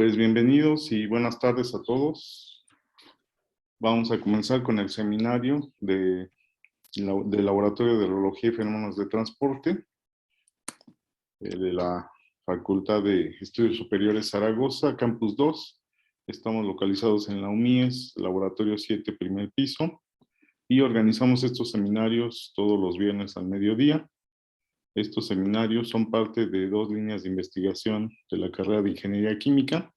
Pues bienvenidos y buenas tardes a todos. Vamos a comenzar con el seminario del Laboratorio de Hidrología y Fenómenos de Transporte de la Facultad de Estudios Superiores Zaragoza, Campus 2. Estamos localizados en la UMIES, Laboratorio 7, primer piso, y organizamos estos seminarios todos los viernes al mediodía. Estos seminarios son parte de dos líneas de investigación de la carrera de Ingeniería Química.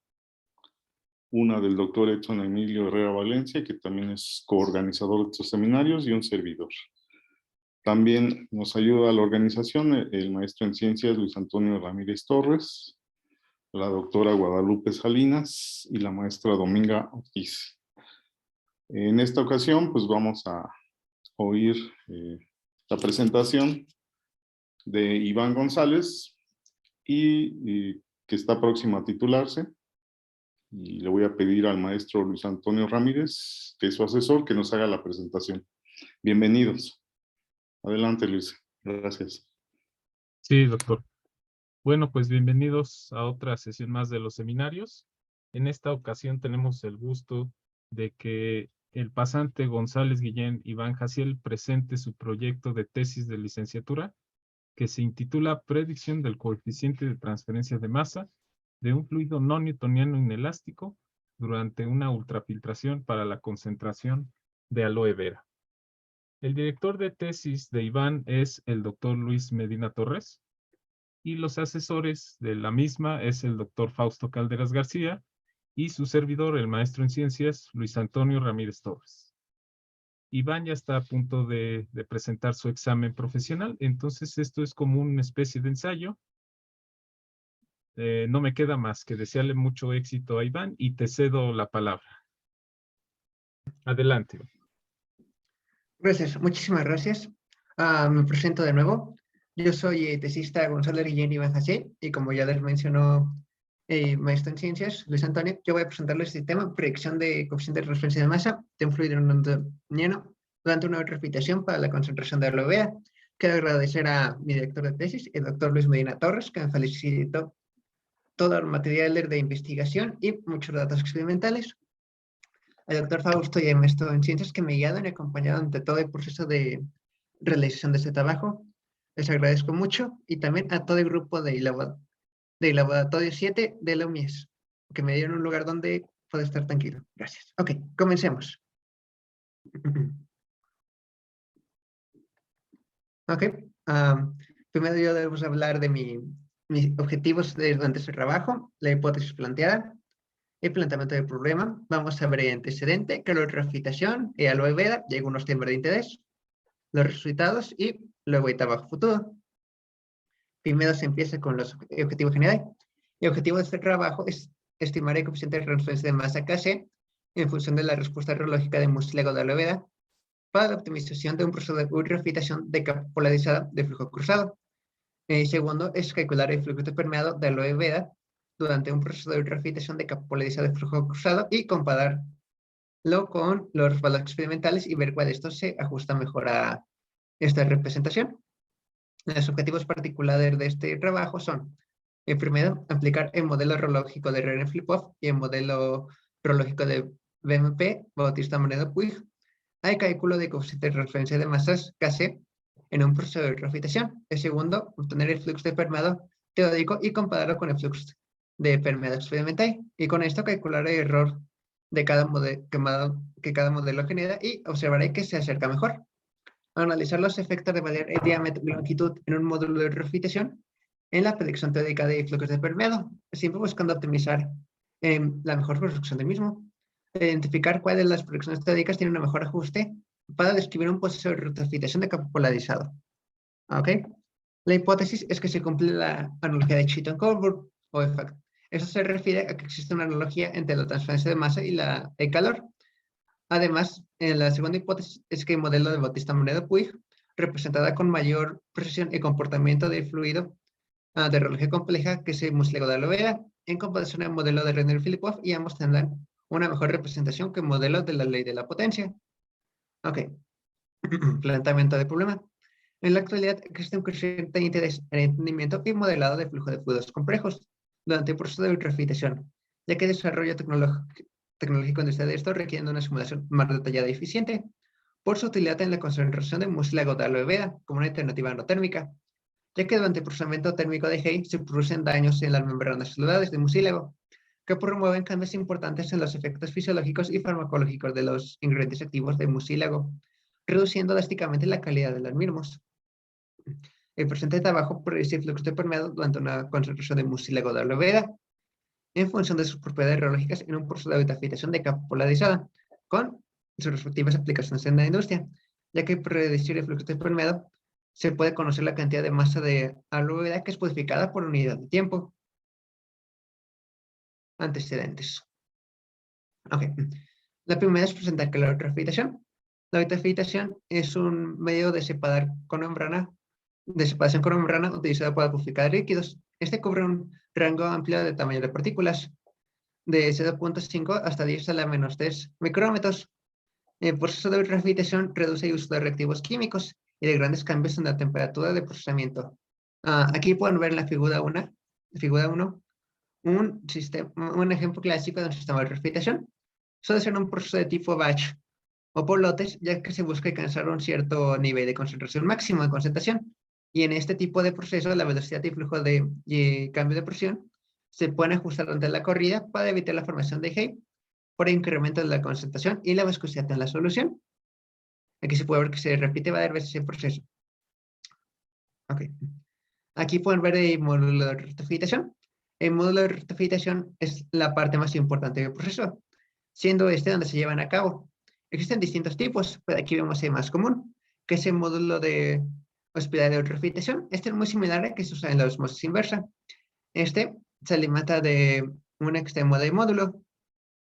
Una del doctor Edson Emilio Herrera Valencia, que también es coorganizador de estos seminarios, y un servidor. También nos ayuda a la organización el maestro en ciencias Luis Antonio Ramírez Torres, la doctora Guadalupe Salinas y la maestra Dominga Ortiz. En esta ocasión, pues vamos a oír la presentación de Iván González, y que está próximo a titularse. Y le voy a pedir al maestro Luis Antonio Ramírez, que es su asesor, que nos haga la presentación. Bienvenidos. Adelante, Luis. Gracias. Sí, doctor. Bueno, pues bienvenidos a otra sesión más de los seminarios. En esta ocasión tenemos el gusto de que el pasante González Guillén Iván Jaciel presente su proyecto de tesis de licenciatura que se intitula Predicción del coeficiente de transferencia de masa de un fluido no newtoniano inelástico durante una ultrafiltración para la concentración de aloe vera. El director de tesis de Iván es el doctor Luis Medina Torres y los asesores de la misma es el doctor Fausto Calderas García y su servidor, el maestro en ciencias, Luis Antonio Ramírez Torres. Iván ya está a punto de presentar su examen profesional, entonces esto es como una especie de ensayo. No me queda más que desearle mucho éxito a Iván y te cedo la palabra. Adelante. Gracias, muchísimas gracias. Me presento de nuevo. Yo soy tesista González Guillén Iván Jaciel y como ya les mencionó maestro en ciencias, Luis Antonio, yo voy a presentarles el tema predicción de coeficiente de transferencia de masa de un fluido no newtoniano durante una ultrafiltración para la concentración de aloe vera. Quiero agradecer a mi director de tesis, el doctor Luis Medina Torres, que me facilitó todo el material de investigación y muchos datos experimentales. Al doctor Fausto y al maestro en ciencias que me guiaron y acompañaron ante todo el proceso de realización de este trabajo. Les agradezco mucho y también a todo el grupo de Laboratorio 7 de la UMIES, que me dieron un lugar donde puedo estar tranquilo. Gracias. Ok, comencemos. Ok, primero yo debo hablar de mis objetivos durante este trabajo, la hipótesis planteada, el planteamiento del problema. Vamos a ver el antecedente, que es la refrigeración y aloe vera y algunos temas de interés, los resultados y luego el trabajo futuro. Primero se empieza con los objetivos generales. El objetivo de este trabajo es estimar el coeficiente de transferencia de masa Kc en función de la respuesta reológica de mucílago de aloe vera para la optimización de un proceso de ultrafiltración de capa polarizada de flujo cruzado. El segundo es calcular el flujo permeado de aloe vera durante un proceso de ultrafiltración de capa polarizada de flujo cruzado y compararlo con los valores experimentales y ver cuál de estos se ajusta mejor a esta representación. Los objetivos particulares de este trabajo son, el primero, aplicar el modelo reológico de Renner-Flipoff y el modelo reológico de BMP, Bautista-Moredo-Puig, al cálculo de coeficiente de transferencia de masas Kc en un proceso de ultrafiltración. El segundo, obtener el flujo de permeado teórico y compararlo con el flujo de permeado experimental. Y con esto calcular el error de cada modelo que cada modelo genera y observaré que se acerca mejor. Analizar los efectos de variar el diámetro y longitud en un módulo de refrigeración en la predicción teórica de flujos de permeado, siempre buscando optimizar la mejor producción del mismo. Identificar cuáles de las predicciones teóricas tienen un mejor ajuste para describir un proceso de refrigeración de campo polarizado. ¿Ok? La hipótesis es que se cumple la analogía de Chilton-Coburn o efecto. Eso se refiere a que existe una analogía entre la transferencia de masa y el calor. Además, la segunda hipótesis es que el modelo de Bautista-Moredo-Puig, representada con mayor precisión el comportamiento del fluido de reología compleja que es el mucílago de aloe vera, en comparación al modelo de Renner-Flipoff, y ambos tendrán una mejor representación que el modelo de la ley de la potencia. Ok. Planteamiento del problema. En la actualidad existe un creciente interés en el entendimiento y modelado de flujo de fluidos complejos durante el proceso de ultrafiltración, ya que el desarrollo tecnológico de esto requiere una simulación más detallada y eficiente por su utilidad en la concentración de mucílago de aloe vera como una alternativa no térmica, ya que durante el procesamiento térmico de Hay se producen daños en las membranas celulares de mucílago, que promueven cambios importantes en los efectos fisiológicos y farmacológicos de los ingredientes activos de mucílago, reduciendo drásticamente la calidad de los mismos. El presente trabajo produce flujo de permeado durante una concentración de mucílago de aloe vera, en función de sus propiedades reológicas en un proceso de betafilación de capa polarizada, con sus respectivas aplicaciones en la industria, ya que para predecir el flujo de permeado se puede conocer la cantidad de masa de aloe vera que es codificada por unidad de tiempo. Antecedentes. Ok. La primera es presentar que la ultrafiltración. La ultrafiltración es un medio de separación con membrana utilizado para purificar líquidos. Este cubre un rango amplio de tamaño de partículas, de 0.5 hasta 10 a la menos 3 micrómetros. El proceso de ultrafiltración reduce el uso de reactivos químicos y de grandes cambios en la temperatura de procesamiento. Aquí pueden ver en la figura 1 un ejemplo clásico de un sistema de ultrafiltración. Suele ser un proceso de tipo batch o por lotes, ya que se busca alcanzar un cierto nivel de concentración máximo de concentración. Y en este tipo de proceso, la velocidad y flujo de cambio de presión se pueden ajustar durante la corrida para evitar la formación de Hay por incremento de la concentración y la viscosidad en la solución. Aquí se puede ver que se repite varias veces el proceso. Okay. Aquí pueden ver el módulo de rectificación. El módulo de rectificación es la parte más importante del proceso, siendo este donde se llevan a cabo. Existen distintos tipos, pero aquí vemos el más común, que es el módulo de hospital de rectificación. Este es muy similar al que se usa en la osmosis inversa. Este se alimenta de un extremo del módulo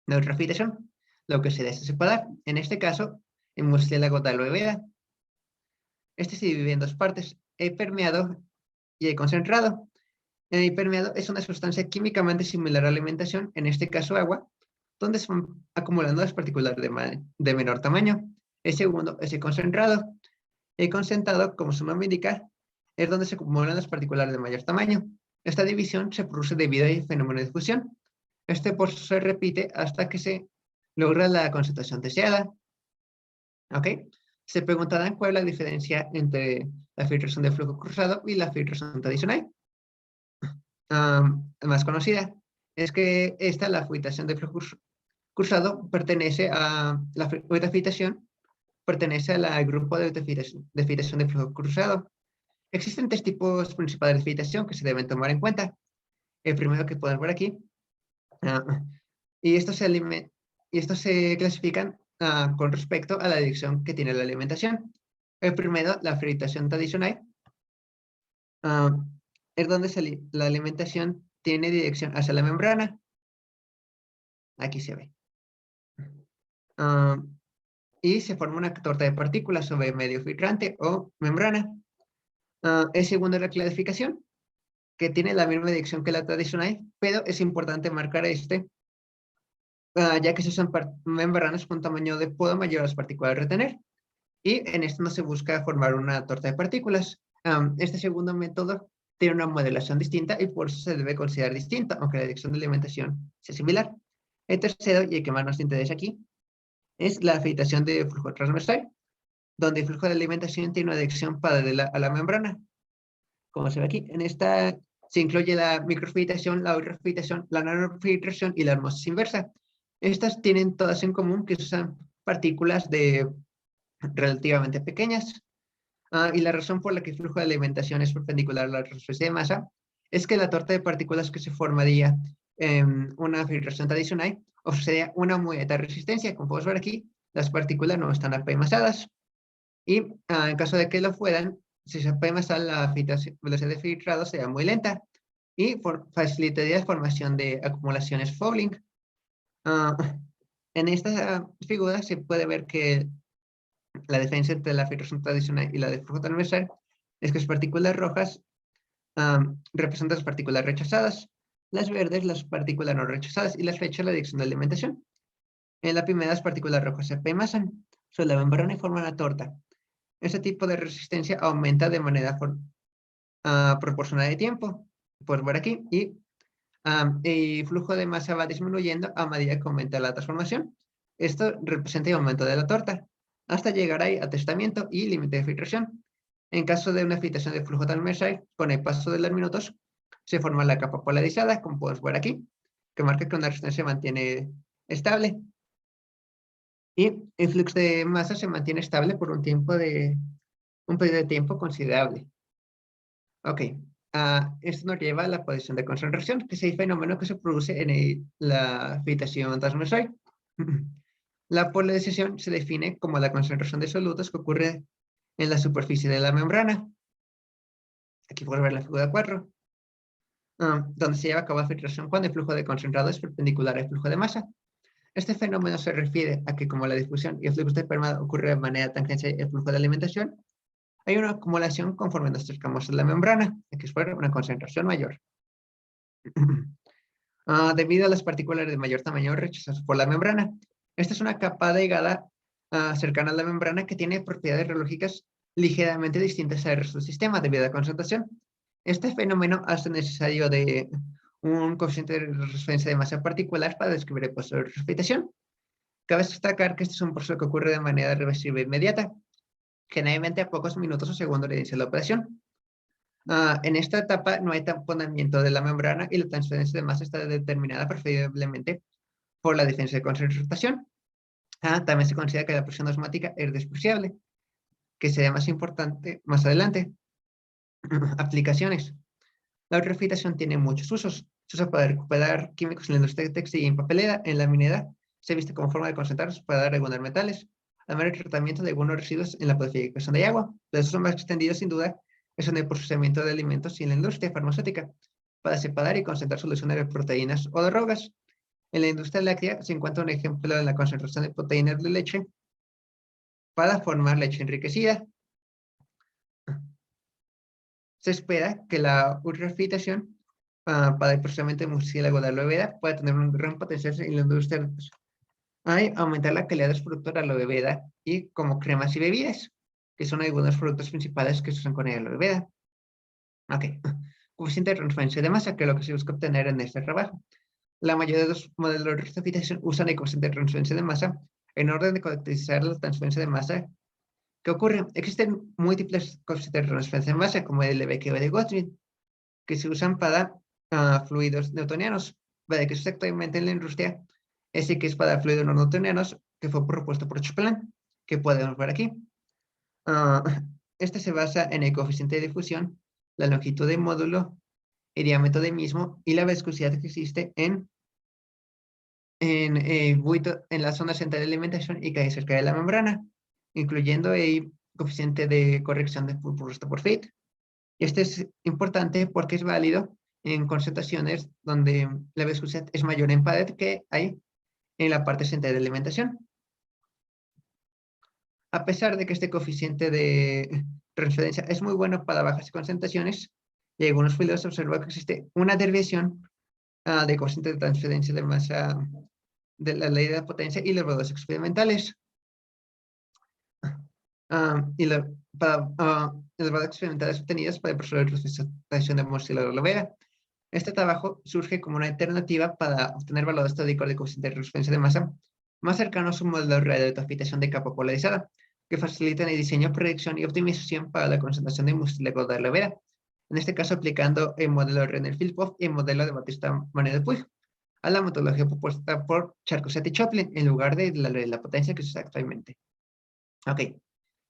de rectificación, lo que se debe separar. En este caso, el mucílago de aloe vera. Este se divide en dos partes, el permeado y el concentrado. El permeado es una sustancia químicamente similar a la alimentación, en este caso agua, donde se van acumulando las partículas de menor tamaño. El segundo es el concentrado. El concentrado, como su nombre indica, es donde se acumulan las partículas de mayor tamaño. Esta división se produce debido al fenómeno de fusión. Este proceso se repite hasta que se logra la concentración deseada. ¿Ok? Se preguntarán cuál es la diferencia entre la filtración de flujo cruzado y la filtración tradicional. Más conocida es que la filtración de flujo cruzado pertenece a la filtración, pertenece al grupo de filtración de flujo cruzado. Existen tres tipos principales de filtración que se deben tomar en cuenta. El primero que pueden ver aquí, y estos se clasifican con respecto a la dirección que tiene la alimentación. El primero, la filtración tradicional, es donde la alimentación tiene dirección hacia la membrana. Aquí se ve. Y se forma una torta de partículas sobre medio filtrante o membrana. El segundo es la clasificación, que tiene la misma dirección que la tradicional, pero es importante marcar ya que se usan membranas con tamaño de poda mayor a las partículas a retener. Y en esto no se busca formar una torta de partículas. Este segundo método tiene una modelación distinta y por eso se debe considerar distinto, aunque la dirección de alimentación sea similar. El tercero, y el que más nos interesa aquí, es la filtración de flujo transversal, donde el flujo de alimentación tiene una dirección paralela a la membrana. Como se ve aquí, en esta se incluye la microfiltración, la ultrafiltración, la nanofiltración y la osmosis inversa. Estas tienen todas en común que usan partículas relativamente pequeñas. Y la razón por la que el flujo de alimentación es perpendicular a la transferencia de masa es que la torta de partículas que se formaría en una filtración tradicional ofrecería una muy alta resistencia. Como podemos ver aquí, las partículas no están apemasadas. Y en caso de que lo fueran, si se apemasa, la velocidad de filtrado sería muy lenta y facilitaría la formación de acumulaciones Fouling. En esta figura se puede ver que la diferencia entre la filtración tradicional y la de flujo transversal es que las partículas rojas representan las partículas rechazadas, las verdes las partículas no rechazadas y las flechas la dirección de alimentación. En la primera, las partículas rojas se apemasan sobre la membrana y forman la torta. Este tipo de resistencia aumenta de manera proporcional de tiempo. Puedes ver aquí. Y El flujo de masa va disminuyendo a medida que aumenta la transformación. Esto representa el aumento de la torta, hasta llegar ahí a testamiento y límite de filtración. En caso de una filtración de flujo transversal, con el paso de los minutos, se forma la capa polarizada, como podemos ver aquí, que marca que una resistencia se mantiene estable. Y el flujo de masa se mantiene estable por un periodo de tiempo considerable. Ok, esto nos lleva a la posición de concentración, que es el fenómeno que se produce en la filtración transversal. La polarización se define como la concentración de solutos que ocurre en la superficie de la membrana. Aquí podemos ver la figura 4, donde se lleva a cabo la filtración cuando el flujo de concentrado es perpendicular al flujo de masa. Este fenómeno se refiere a que como la difusión y el flujo de permeado ocurre de manera tangencial al flujo de alimentación, hay una acumulación conforme nos acercamos a la membrana, que es una concentración mayor. Debido a las partículas de mayor tamaño rechazadas por la membrana, esta es una capa delgada cercana a la membrana que tiene propiedades reológicas ligeramente distintas al resto del sistema debido a la concentración. Este fenómeno hace necesario de un coeficiente de referencia de masa particular para describir el proceso de precipitación. Cabe destacar que este es un proceso que ocurre de manera reversible e inmediata, generalmente a pocos minutos o segundos de inicio de la operación. En esta etapa no hay tamponamiento de la membrana y la transferencia de masa está determinada preferiblemente por la diferencia de concentración. También se considera que la presión osmótica es despreciable, que sería más importante más adelante. Aplicaciones. La ultrafiltración tiene muchos usos. Se usa para recuperar químicos en la industria textil y en papelera, en la minera. Se viste como forma de concentrarlos para regular metales. Además, el tratamiento de algunos residuos en la purificación de agua. Los usos más extendidos, sin duda, es en el procesamiento de alimentos y en la industria farmacéutica, para separar y concentrar soluciones de proteínas o drogas. En la industria láctea se encuentra un ejemplo de la concentración de proteínas de leche para formar leche enriquecida. Se espera que la ultrafiltración para el procesamiento de murciélago de aloe vera pueda tener un gran potencial en la industria. Hay aumentar la calidad de los productos de aloe vera y como cremas y bebidas, que son algunos productos principales que se usan con el aloe vera. Ok, coeficiente de transferencia de masa, que es lo que se busca obtener en este trabajo. La mayoría de los modelos de ultrafiltración usan el coeficiente de transferencia de masa en orden de caracterizar la transferencia de masa. ¿Qué ocurre? Existen múltiples coeficientes de transferencia de masa, como el LBQ de Gottlieb, que se usan para fluidos newtonianos. Para que se actualmente en la industria, ese que es para fluidos no newtonianos, que fue propuesto por Chapelain, que podemos ver aquí. Este se basa en el coeficiente de difusión, la longitud del módulo, el diámetro del mismo y la viscosidad que existe en la zona central de alimentación y que hay cerca de la membrana, incluyendo el coeficiente de corrección de por Fit. Este es importante porque es válido en concentraciones donde la viscosidad es mayor en pared que hay en la parte central de alimentación. A pesar de que este coeficiente de transferencia es muy bueno para bajas concentraciones, y algunos fluidos observan que existe una desviación de coeficiente de transferencia de masa de la ley de la potencia y los valores experimentales. Las valores experimentales obtenidas para el proceso de transferencia de murciélago de aloe vera. Este trabajo surge como una alternativa para obtener valores estadísticos de coeficiente de transferencia de masa más cercanos a un modelo real de ultrafiltración de capa polarizada, que facilitan el diseño, predicción y optimización para la concentración de murciélago de aloe vera. En este caso, aplicando el modelo de Renner-Philipov y el modelo de Batista-Manel-Puig a la metodología propuesta por Charcot y Chapelain en lugar de la ley de la potencia que se usa actualmente. Ok, ¿qué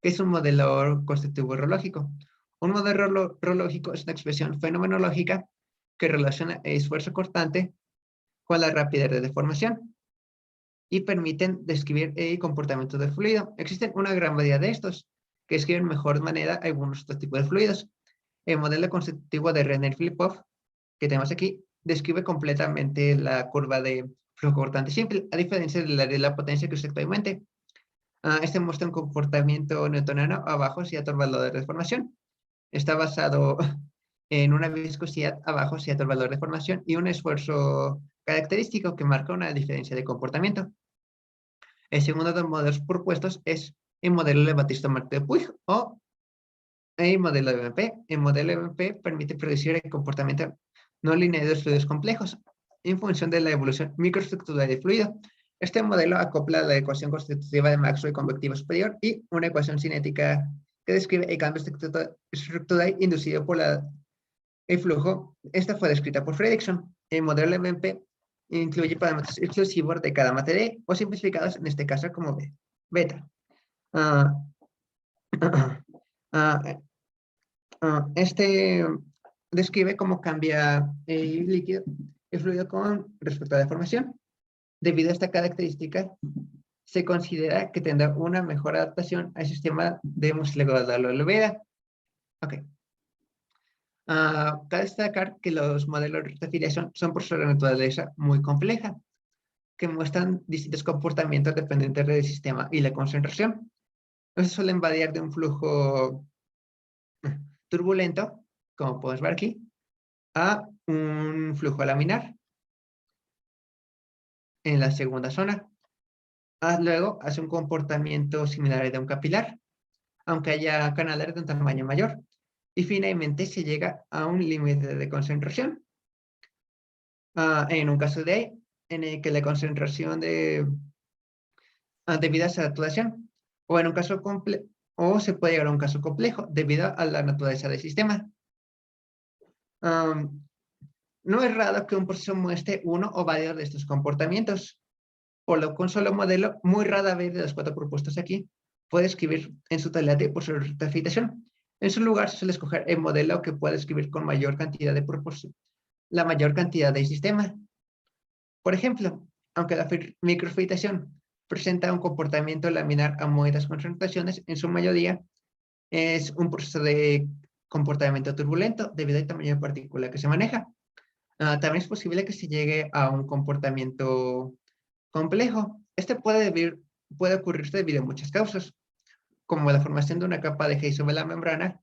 es un modelo constructivo reológico? Un modelo reológico es una expresión fenomenológica que relaciona el esfuerzo cortante con la rapidez de deformación y permiten describir el comportamiento del fluido. Existen una gran variedad de estos que describen de mejor manera algunos otros tipos de fluidos. El modelo constructivo de Renner-Philipov que tenemos aquí describe completamente la curva de flujo cortante simple, a diferencia de la potencia que usa actualmente. Este muestra un comportamiento newtoniano abajo si el valor de deformación. Está basado en una viscosidad abajo si el valor de deformación y un esfuerzo característico que marca una diferencia de comportamiento. El segundo de los modelos propuestos es el modelo de Batista-Martel-Puig o el modelo de MP. El modelo de MP permite predecir el comportamiento no lineal de los fluidos complejos, en función de la evolución microestructural del fluido. Este modelo acopla la ecuación constitutiva de Maxwell convectivo superior y una ecuación cinética que describe el cambio estructural inducido por el flujo. Esta fue descrita por Fredrickson. El modelo MMP incluye parámetros exclusivos de cada materia o simplificados, en este caso como beta. Este describe cómo cambia el líquido, el fluido con respecto a la deformación. Debido a esta característica, se considera que tendrá una mejor adaptación al sistema de mucílago de Olvera. Ok. Cabe destacar que los modelos de afiliación son por su naturaleza muy compleja, que muestran distintos comportamientos dependientes del sistema y la concentración. Estos suelen variar de un flujo turbulento, como podemos ver aquí, a un flujo laminar en la segunda zona. Luego hace un comportamiento similar al de un capilar, aunque haya canales de un tamaño mayor. Y finalmente se llega a un límite de concentración. En un caso de en el que la concentración debido a saturación, o en un caso complejo, o se puede llegar a un caso complejo debido a la naturaleza del sistema. No es raro que un proceso muestre uno o varios de estos comportamientos, por lo que un solo modelo, muy rara vez de los 4 propuestos aquí, puede escribir en su totalidad por su refrigeración. En su lugar se suele escoger el modelo que puede escribir con mayor cantidad de proporción, la mayor cantidad de sistema. Por ejemplo, aunque la microfiltración presenta un comportamiento laminar a muy altas concentraciones, en su mayoría es un proceso de comportamiento turbulento debido al tamaño de partícula que se maneja. También es posible que se llegue a un comportamiento complejo. Este puede ocurrirse debido a muchas causas, como la formación de una capa de gel sobre la membrana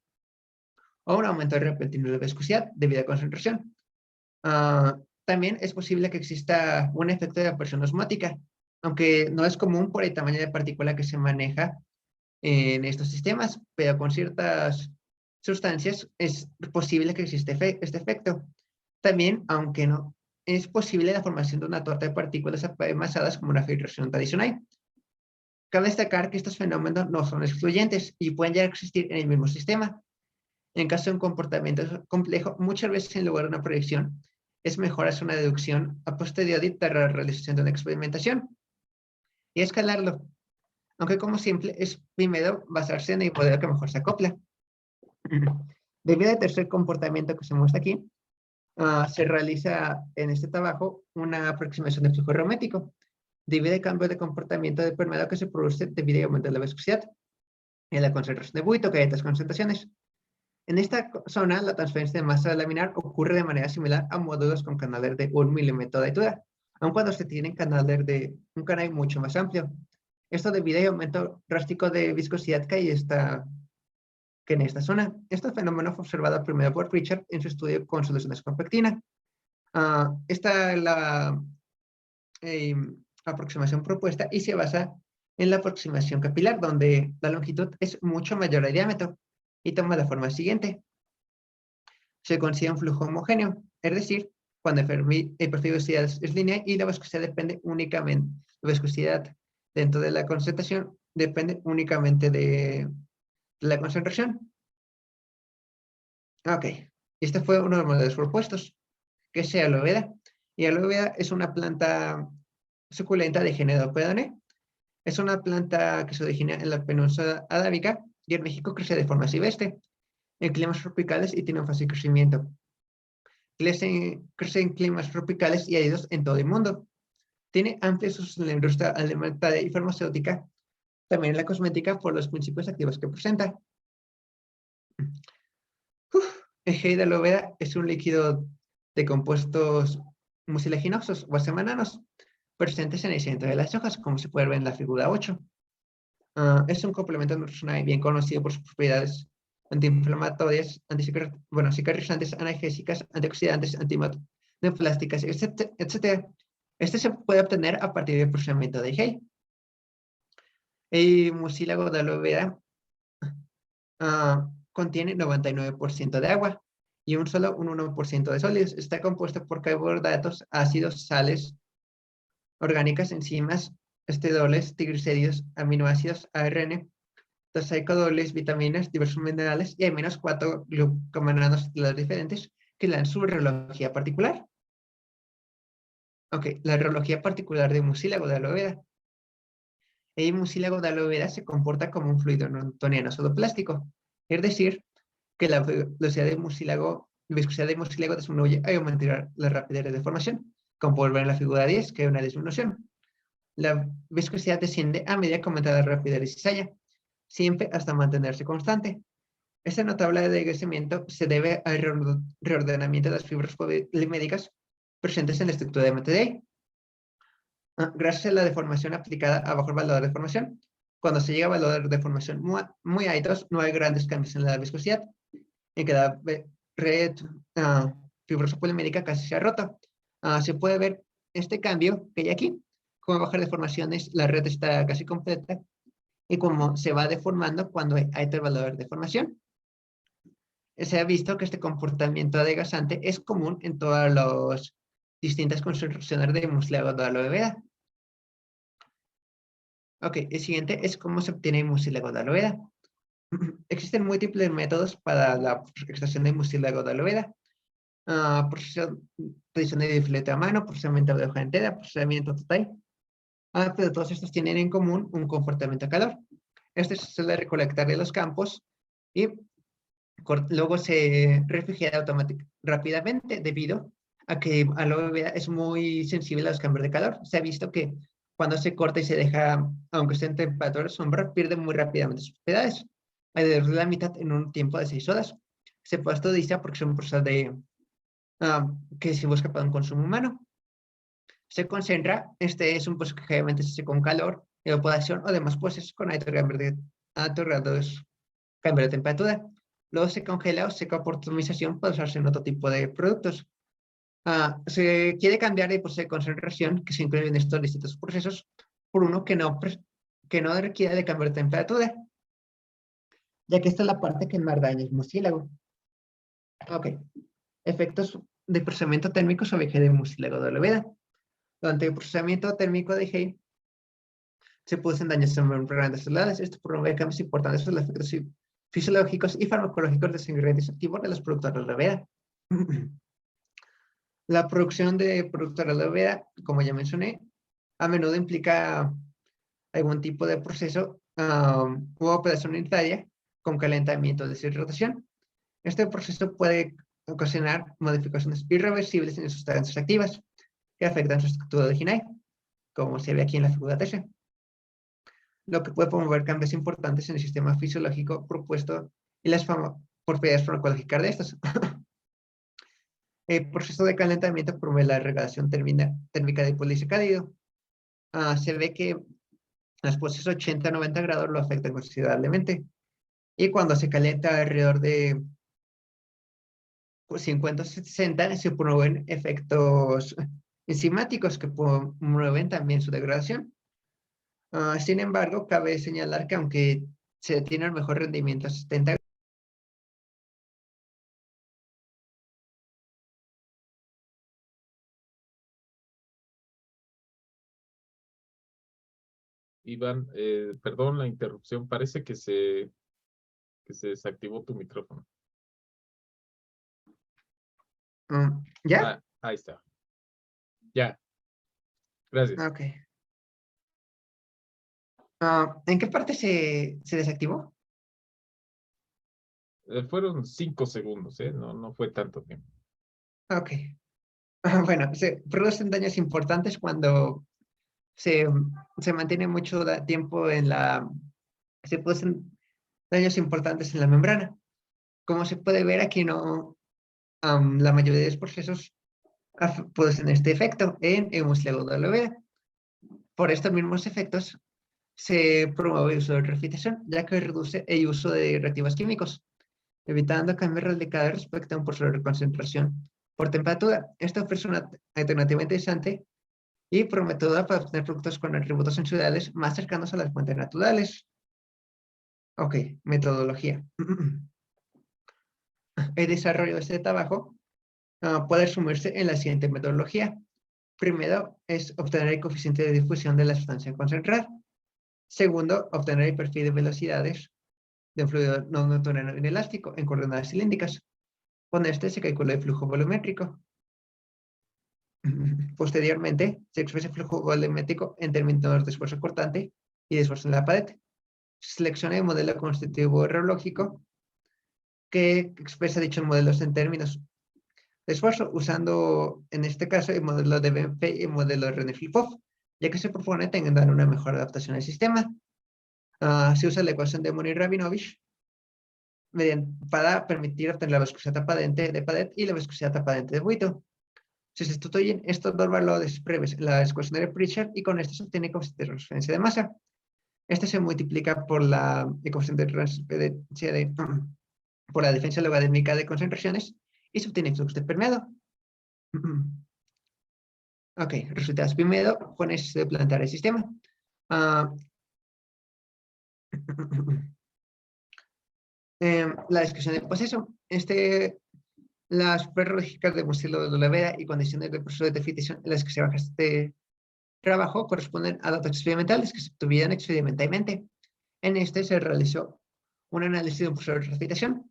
o un aumento repentino de viscosidad debido a concentración. También es posible que exista un efecto de presión osmótica, aunque no es común por el tamaño de partícula que se maneja en estos sistemas, pero con ciertas sustancias es posible que exista este efecto. También, aunque no, es posible la formación de una torta de partículas amasadas como una filtración tradicional. Cabe destacar que estos fenómenos no son excluyentes y pueden ya existir en el mismo sistema. En caso de un comportamiento complejo, muchas veces en lugar de una proyección, es mejor hacer una deducción a posteriori para la realización de una experimentación y escalarlo. Aunque como siempre, es primero basarse en el modelo que mejor se acopla. Debido al tercer comportamiento que se muestra aquí, se realiza en este trabajo una aproximación de flujo hermético debido al cambio de comportamiento del permeado que se produce debido al aumento de la viscosidad en la concentración de buito, que hay altas concentraciones. En esta zona, la transferencia de masa laminar ocurre de manera similar a módulos con canales de 1 milímetro de altura, aun cuando se tienen canales de un canal mucho más amplio. Esto debido al aumento drástico de viscosidad que hay en esta zona. Este fenómeno fue observado primero por Richard en su estudio con soluciones con pectina. Esta es la aproximación propuesta y se basa en la aproximación capilar, donde la longitud es mucho mayor al diámetro y toma la forma siguiente. Se considera un flujo homogéneo, es decir, cuando el perfil de viscosidad es lineal y la viscosidad depende únicamente, la viscosidad dentro de la concentración depende únicamente de la concentración. Ok, este fue uno de los modelos propuestos, que es aloe vera. Y aloe vera es una planta suculenta de género Pedoné. Es una planta que se origina en la península arábica y en México crece de forma silvestre, en climas tropicales y tiene un fácil crecimiento. Crece en climas tropicales y áridos en todo el mundo. Tiene amplios usos en la industria alimentaria y farmacéutica, también en la cosmética por los principios activos que presenta. El gel de aloe vera es un líquido de compuestos mucilaginosos o semananos presentes en el centro de las hojas, como se puede ver en la figura 8. Es un complemento nutricional bien conocido por sus propiedades antiinflamatorias, cicatrizantes, analgésicas, antioxidantes, antineoplásticas, etc. Este se puede obtener a partir del procesamiento de gel. El mucílago de aloe vera contiene 99% de agua y solo un 1% de sólidos. Está compuesto por carbohidratos, ácidos, sales orgánicas, enzimas, esteroles, triglicéridos, aminoácidos, ARN, dosaicodales, vitaminas, diversos minerales y al menos 4 glucomanogénicos diferentes que le dan su reología particular. Ok, la reología particular de mucílago de aloe vera. El mucílago de aloe vera se comporta como un fluido newtoniano pseudo-plástico, es decir, que la velocidad de mucílago, viscosidad de mucílago disminuye al aumentar la rapidez de deformación, como pueden ver en la figura 10, que hay una disminución. La viscosidad desciende a medida que aumenta la rapidez de cizalla, siempre hasta mantenerse constante. Esta notable decrecimiento se debe al reordenamiento de las fibras polimédicas presentes en la estructura de MTDI. Gracias a la deformación aplicada a bajo valor de deformación, cuando se llega a valores de deformación muy altos, no hay grandes cambios en la viscosidad, en que la red fibrosa polimédica casi se ha roto. Se puede ver este cambio que hay aquí. Como bajar deformaciones, la red está casi completa, y como se va deformando cuando hay alto valor de deformación. Se ha visto que este comportamiento adelgazante es común en todas las distintas concentraciones de mucílago de aloe vera. Ok, el siguiente es cómo se obtiene mucílago de aloe vera. Existen múltiples métodos para la extracción de mucílago de aloe vera. Procesión de filete a mano, procesamiento de hoja entera, procesamiento total. Pero todos estos tienen en común un comportamiento a calor. Este se suele recolectar de los campos y luego se refrigera rápidamente debido a que aloe vera es muy sensible a los cambios de calor. Se ha visto que cuando se corta y se deja, aunque esté en temperatura de sombra, pierde muy rápidamente sus propiedades, alrededor de la mitad en un tiempo de 6 horas. Se pasteuriza porque es un proceso que se busca para un consumo humano. Se concentra, este es un proceso que generalmente se hace con calor, evaporación o demás procesos con alto grado de temperatura. Luego se congela o seca por atomización para usarse en otro tipo de productos. Se quiere cambiar el proceso de concentración que se incluye en estos distintos procesos por uno que no requiere de cambio de temperatura, ya que esta es la parte que más daña el mucílago. Ok. Efectos de procesamiento térmico sobre gel de mucílago de aloe vera. Durante el procesamiento térmico de gel se producen daños en membranas celulares. Esto promueve cambios importantes en los efectos fisiológicos y farmacológicos de los ingredientes activos de los productos de aloe vera. La producción de productos de aloe vera, como ya mencioné, a menudo implica algún tipo de proceso u operación unitaria con calentamiento de deshidratación. Este proceso puede ocasionar modificaciones irreversibles en sustancias activas que afectan su estructura original, como se ve aquí en la figura 13, lo que puede promover cambios importantes en el sistema fisiológico propuesto y las propiedades farmacológicas de estos. El proceso de calentamiento promueve la regulación térmica del polisacárido. Se ve que los procesos 80 a 90 grados lo afectan considerablemente. Y cuando se calienta alrededor de 50 o 60, se promueven efectos enzimáticos que promueven también su degradación. Sin embargo, cabe señalar que aunque se tiene el mejor rendimiento a 70 Iván, perdón la interrupción, parece que se desactivó tu micrófono. ¿Ya? Ahí está. Ya. Gracias. Ok. ¿En qué parte se desactivó? Fueron 5 segundos, no fue tanto tiempo. Ok. Bueno, se producen daños importantes cuando se mantiene mucho tiempo se producen daños importantes en la membrana. Como se puede ver aquí, la mayoría de los procesos producen este efecto en el mucílago de aloe vera. Por estos mismos efectos, se promueve el uso de refrigeración, ya que reduce el uso de reactivos químicos, evitando cambios radicales respecto a un proceso de concentración por temperatura. Esto ofrece una alternativa interesante y prometedora para obtener productos con atributos sensoriales más cercanos a las fuentes naturales. Ok, metodología. el desarrollo de este trabajo puede resumirse en la siguiente metodología. Primero es obtener el coeficiente de difusión de la sustancia concentrada. Segundo, obtener el perfil de velocidades de un fluido no newtoniano inelástico en coordenadas cilíndricas. Con este se calcula el flujo volumétrico. Posteriormente, se expresa el flujo volumétrico en términos de esfuerzo cortante y de esfuerzo en la pared. Se selecciona el modelo constitutivo reológico que expresa dichos modelos en términos de esfuerzo, usando en este caso el modelo de BMP y el modelo de René-Filipov, ya que se propone tener una mejor adaptación al sistema. Se usa la ecuación de Monir-Rabinovich para permitir obtener la viscosidad tapadente de pared y la viscosidad tapadente de buito. Se sustituyen estos dos valores previos en la ecuación de Pritchard y con esto se obtiene coeficiente de transferencia de masa. Este se multiplica por la ecuación de transferencia de por la diferencia logarítmica de concentraciones y se obtiene flux de permeado. Ok, resultados. Primero, con eso de plantear el sistema. La descripción del proceso. Las pruebas lógicas de Mozilla de la Veda y condiciones del proceso de definición en las que se baja este trabajo corresponden a datos experimentales que se obtuvieron experimentalmente. En este se realizó un análisis de un proceso de refrigeración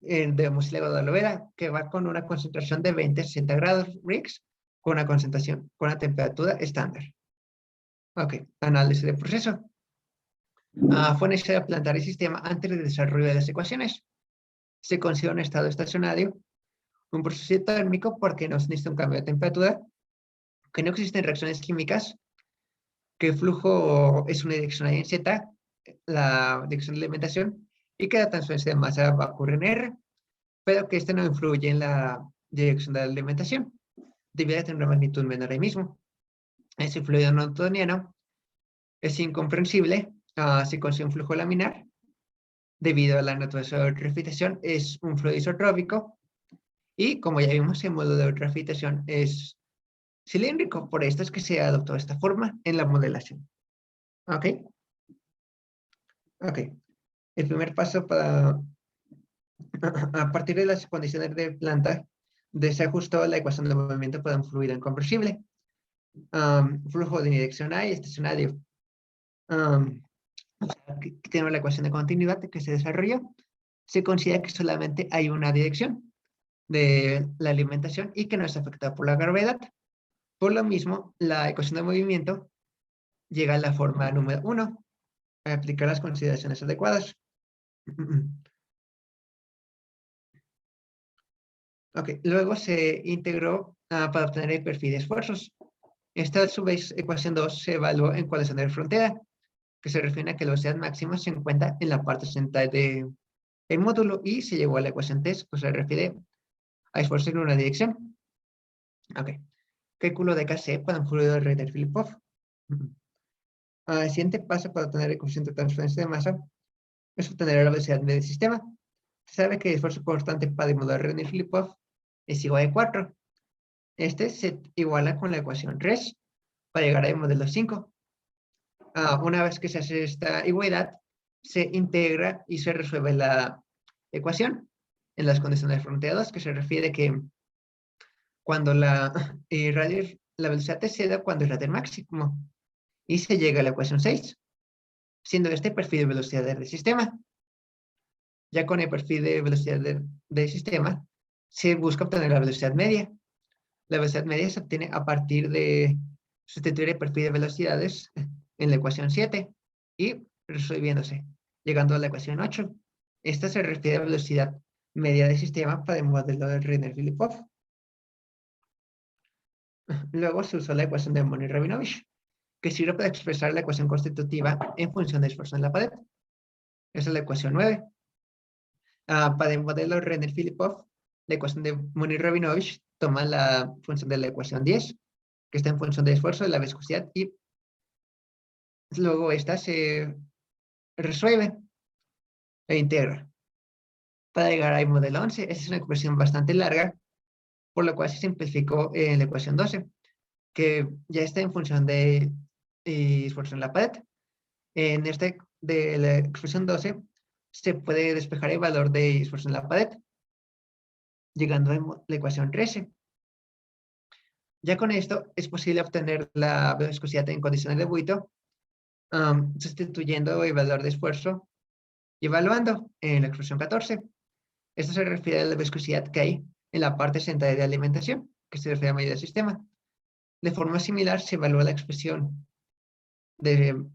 de Mozilla de la Veda que va con una concentración de 20-60 grados Riggs con una temperatura estándar. Ok, análisis de proceso. Fue necesario plantear el sistema antes del desarrollo de las ecuaciones. Se considera un estado estacionario, un proceso térmico porque no se necesita un cambio de temperatura, que no existen reacciones químicas, que el flujo es unidireccional en Z, la dirección de alimentación, y que la transferencia de masa va a ocurrir en R, pero que este no influye en la dirección de la alimentación. Debería tener una magnitud menor ahí mismo. Ese fluido no newtoniano es incomprensible si consigue un flujo laminar, debido a la naturaleza de la refrigeración, es un fluido isotrópico, y como ya vimos, el módulo de refrigeración es cilíndrico, por esto es que se adoptó esta forma en la modelación. ¿Ok? Ok. El primer paso para, a partir de las condiciones de planta, se ajustó la ecuación de movimiento para un fluido incompresible. Flujo unidireccional y estacionario. Aquí tenemos la ecuación de continuidad que se desarrolló. Se considera que solamente hay una dirección de la alimentación y que no es afectada por la gravedad. Por lo mismo, la ecuación de movimiento llega a la forma número 1, para aplicar las consideraciones adecuadas. Ok, luego se integró para obtener el perfil de esfuerzos. Esta, a su vez, ecuación 2 se evaluó en ecuación de frontera, que se refiere a que la velocidad máxima se encuentra en la parte central del módulo, y se llegó a la ecuación 3, pues se refiere a esfuerzo en una dirección. Ok. Cálculo de KC para un fluido de Reiner-Filipov. El siguiente paso para obtener el coeficiente de transferencia de masa es obtener la velocidad media del sistema. Se sabe que el esfuerzo constante para el modelo Reiner-Filipov es igual a 4. Este se iguala con la ecuación 3 para llegar al modelo 5. Una vez que se hace esta igualdad, se integra y se resuelve la ecuación en las condiciones de frontera 2, que se refiere que cuando la velocidad exceda cuando es radio máximo, y se llega a la ecuación 6, siendo este el perfil de velocidad del sistema. Ya con el perfil de velocidad del sistema, se busca obtener la velocidad media. La velocidad media se obtiene a partir de sustituir el perfil de velocidades en la ecuación 7 y resolviéndose, llegando a la ecuación 8. Esta se refiere a velocidad media del sistema para el modelo de Reiner-Filipov. Luego se usó la ecuación de Monir-Rabinovich, que sirve para expresar la ecuación constitutiva en función de esfuerzo en la pared. Esa es la ecuación 9. Para el modelo Reiner-Filipov, la ecuación de Monir-Rabinovich toma la función de la ecuación 10, que está en función de esfuerzo, de la viscosidad, y luego esta se resuelve e integra para llegar al modelo 11. Esta es una ecuación bastante larga, por lo cual se simplificó en la ecuación 12, que ya está en función de esfuerzo en la pared. En de la expresión 12 se puede despejar el valor de esfuerzo en la pared llegando a la ecuación 13. Ya con esto es posible obtener la viscosidad en condiciones de buito, sustituyendo el valor de esfuerzo y evaluando en la expresión 14. Esto se refiere a la viscosidad que hay en la parte central de alimentación, que se refiere a medida del sistema. De forma similar, se evalúa la expresión de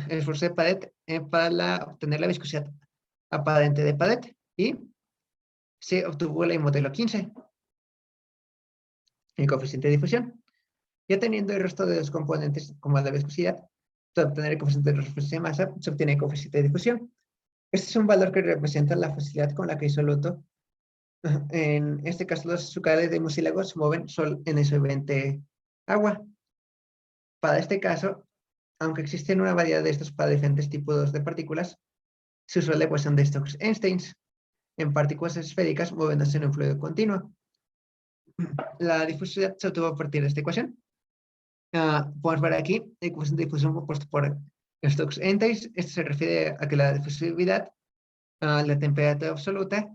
esfuerzo de Padet para obtener la viscosidad aparente de Padet, y se obtuvo el modelo 15, el coeficiente de difusión. Ya teniendo el resto de los componentes, como la viscosidad, para obtener el coeficiente de transferencia de masa, se obtiene el coeficiente de difusión. Este es un valor que representa la facilidad con la que el soluto, en este caso los azúcares de mucílago, se mueven solo en el solvente agua. Para este caso, aunque existen una variedad de estos para diferentes tipos de partículas, se usa la ecuación de Stokes-Einstein en partículas esféricas moviéndose en un fluido continuo. La difusividad se obtuvo a partir de esta ecuación. Podemos ver aquí la ecuación de difusión propuesta por Stokes-Einstein. Esto se refiere a que la difusividad, la temperatura absoluta,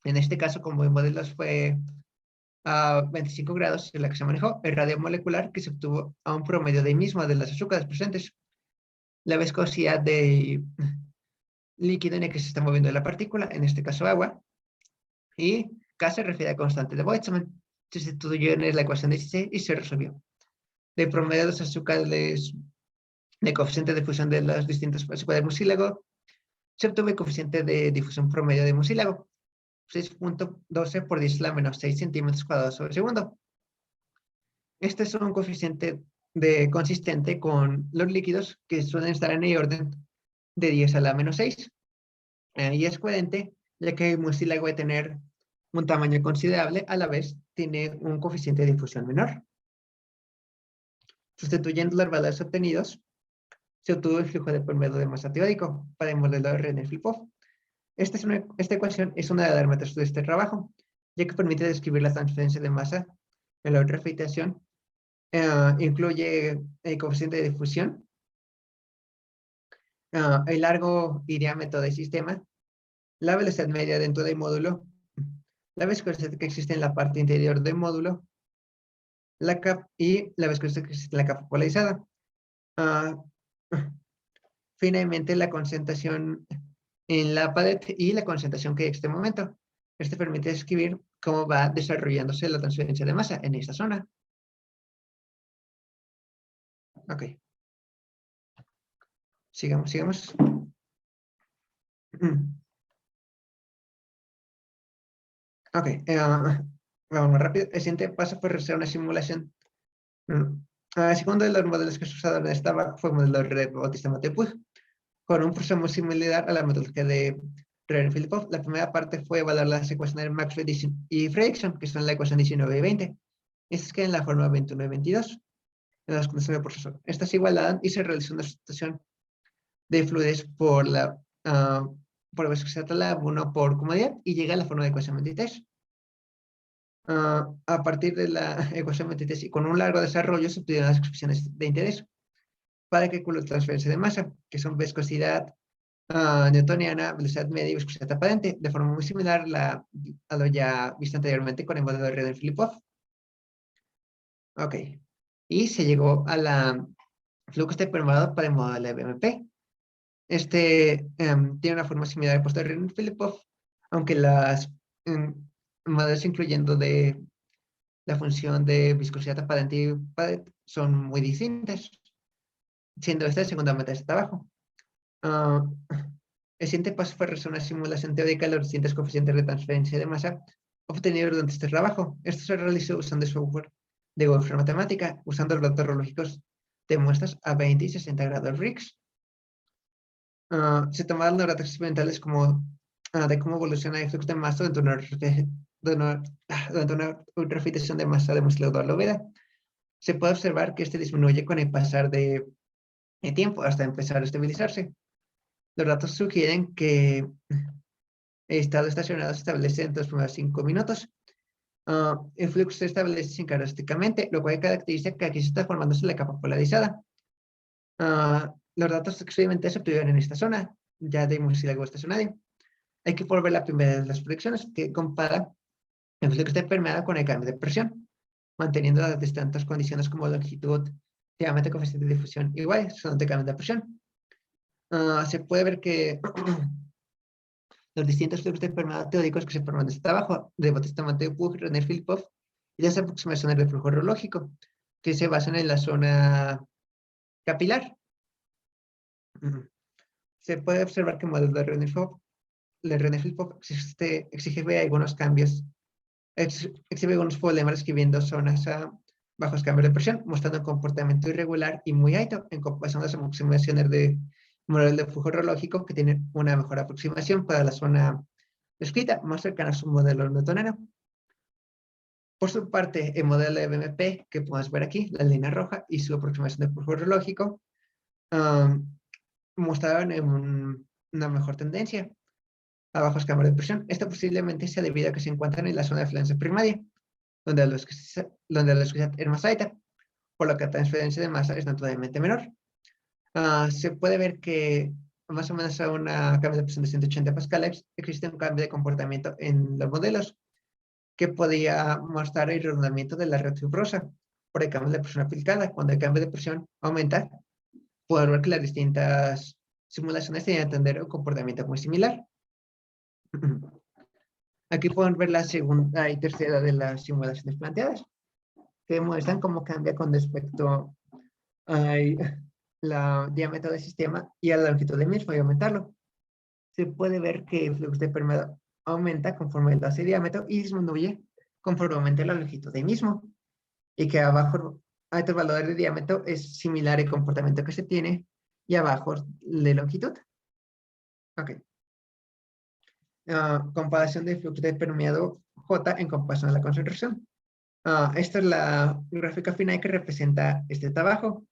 en este caso, como el modelo fue a 25 grados, en la que se manejó, el radio molecular que se obtuvo a un promedio de mismo de las azúcares presentes. La viscosidad del líquido en el que se está moviendo la partícula, en este caso agua, y K se refiere a constante de Boltzmann. Se sustituyó en la ecuación 16 y se resolvió. De promedio de los azúcares de coeficiente de fusión de los distintos azúcares de mucílago, se obtuvo el coeficiente de difusión promedio de mucílago, 6.12 por 10 a la menos 6 centímetros cuadrados sobre segundo. Este es un coeficiente consistente con los líquidos que suelen estar en el orden de 10 a la menos 6. Y es coherente, ya que el mucílago de tener un tamaño considerable, a la vez tiene un coeficiente de difusión menor. Sustituyendo los valores obtenidos, se obtuvo el flujo de promedio de masa teórico para el modelo de René-Filipov. Esta ecuación es una de las metas de este trabajo, ya que permite describir la transferencia de masa en la refrigeración. Incluye el coeficiente de difusión, el largo y diámetro del sistema, la velocidad media dentro del módulo, la viscosidad que existe en la parte interior del módulo, y la viscosidad que existe en la capa polarizada. Finalmente, la concentración en la pared y la concentración que hay en este momento. Este permite describir cómo va desarrollándose la transferencia de masa en esta zona. Ok. Sigamos. Ok. Vamos más rápido. El siguiente paso fue realizar una simulación. El segundo de los modelos que se usaron en esta baja fue el modelo de Bautista-Montepuig, con un proceso muy similar a la metodología de René-Filipov. La primera parte fue evaluar las ecuaciones de Maxwell y Fredrickson, que son la ecuación 19 y 20. Estas quedan en la forma 21 y 22, en las condiciones de proceso. Estas se igualaban y se realizó una sustitución de fluidez por viscosidad a la 1 por comodidad, y llega a la forma de ecuación 23. A partir de la ecuación 23 y con un largo desarrollo se obtuvieron las expresiones de interés para calcular la transferencia de masa, que son viscosidad newtoniana, velocidad media y viscosidad aparente, de forma muy similar a lo ya visto anteriormente con el modelo de René-Filipov. Ok. Y se llegó a la flujo de permeado para el modelo de BMP. Tiene una forma similar al puesto de René-Filipov, aunque las modelos incluyendo de la función de viscosidad aparente y Padet son muy distintas, siendo esta el segundo método de trabajo. El siguiente paso fue realizar una simulación teórica de los distintos coeficientes de transferencia de masa obtenidos durante este trabajo. Esto se realizó usando el software de Wolfram Matemática, usando los datos lógicos de muestras a 20 y 60 grados Riggs. Se tomaron los datos experimentales de cómo evoluciona el flux de masa durante una ultrafiltración de masa de mucílago de Lovera. Se puede observar que este disminuye con el pasar de tiempo hasta empezar a estabilizarse. Los datos sugieren que el estado estacionario se establece en los primeros 5 minutos. El flujo se establece sincronísticamente, lo cual caracteriza que aquí se está formándose la capa polarizada. Los datos experimentales se obtuvieron en esta zona, ya de mucílago estacionario. Hay que volver la primera de las predicciones que compara El flujo está permeado con el cambio de presión, manteniendo las distintas condiciones como longitud, diámetro, coeficiente de difusión iguales, son de cambio de presión. Se puede ver que los distintos flujos de permeado teóricos que se forman desde abajo, de Bautista-Mateo de Puig, René Filipov, y las aproximaciones del flujo radiológico, que se basan en la zona capilar. Se puede observar que el modelo de René Filipov exhibe algunos cambios, exhibe algunos problemas escribiendo zonas a bajos cambios de presión, mostrando un comportamiento irregular y muy alto en comparación a las aproximaciones de modelo de flujo radiológico que tiene una mejor aproximación para la zona descrita, más cercana a su modelo newtoniano. Por su parte, el modelo de BMP, que podemos ver aquí, la línea roja, y su aproximación de flujo radiológico, mostraron una mejor tendencia a bajos cambios de presión. Esto posiblemente sea debido a que se encuentran en la zona de fluencia primaria, donde la viscosidad es más alta, por lo que la transferencia de masa es naturalmente menor. Se puede ver que más o menos a una cambio de presión de 180 pascales existe un cambio de comportamiento en los modelos que podía mostrar el redundamiento de la red fibrosa por el cambio de presión aplicada. Cuando el cambio de presión aumenta, podemos ver que las distintas simulaciones tienen que tener un comportamiento muy similar. Aquí pueden ver la segunda y tercera de las simulaciones planteadas, que muestran cómo cambia con respecto al diámetro del sistema y a la longitud del mismo y aumentarlo. Se puede ver que el flujo de permeado aumenta conforme el hace diámetro y disminuye conforme aumenta la longitud del mismo. Y que abajo, a estos valores de diámetro, es similar el comportamiento que se tiene y abajo de longitud. Ok. Comparación del flujo de permeado J en comparación a la concentración. Esta es la gráfica final que representa este trabajo.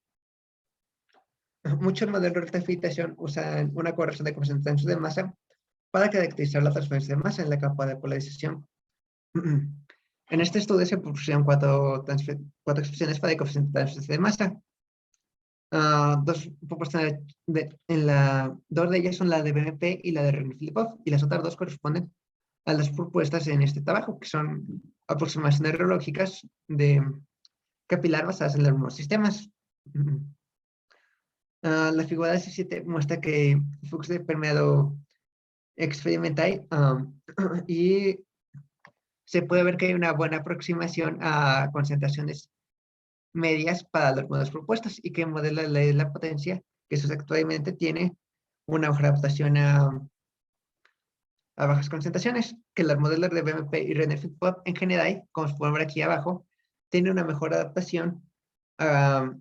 Muchos modelos de rectificación usan una corrección de concentración de masa para caracterizar la transferencia de masa en la capa de polarización. En este estudio se propusieron cuatro expresiones para el coeficiente de transferencia de masa. Dos proporciones dos de ellas son la de BMP y la de René Filipov, y las otras dos corresponden a las propuestas en este trabajo, que son aproximaciones radiológicas de capilar basadas en los mismos sistemas. La figura 17 muestra que el flujo de permeado experimental y se puede ver que hay una buena aproximación a concentraciones medias para los modelos propuestos y que el modelo de la potencia que se usa actualmente tiene una mejor adaptación a bajas concentraciones, que los modelos de BMP y René Filipov en general, como se puede ver aquí abajo, tienen una mejor adaptación para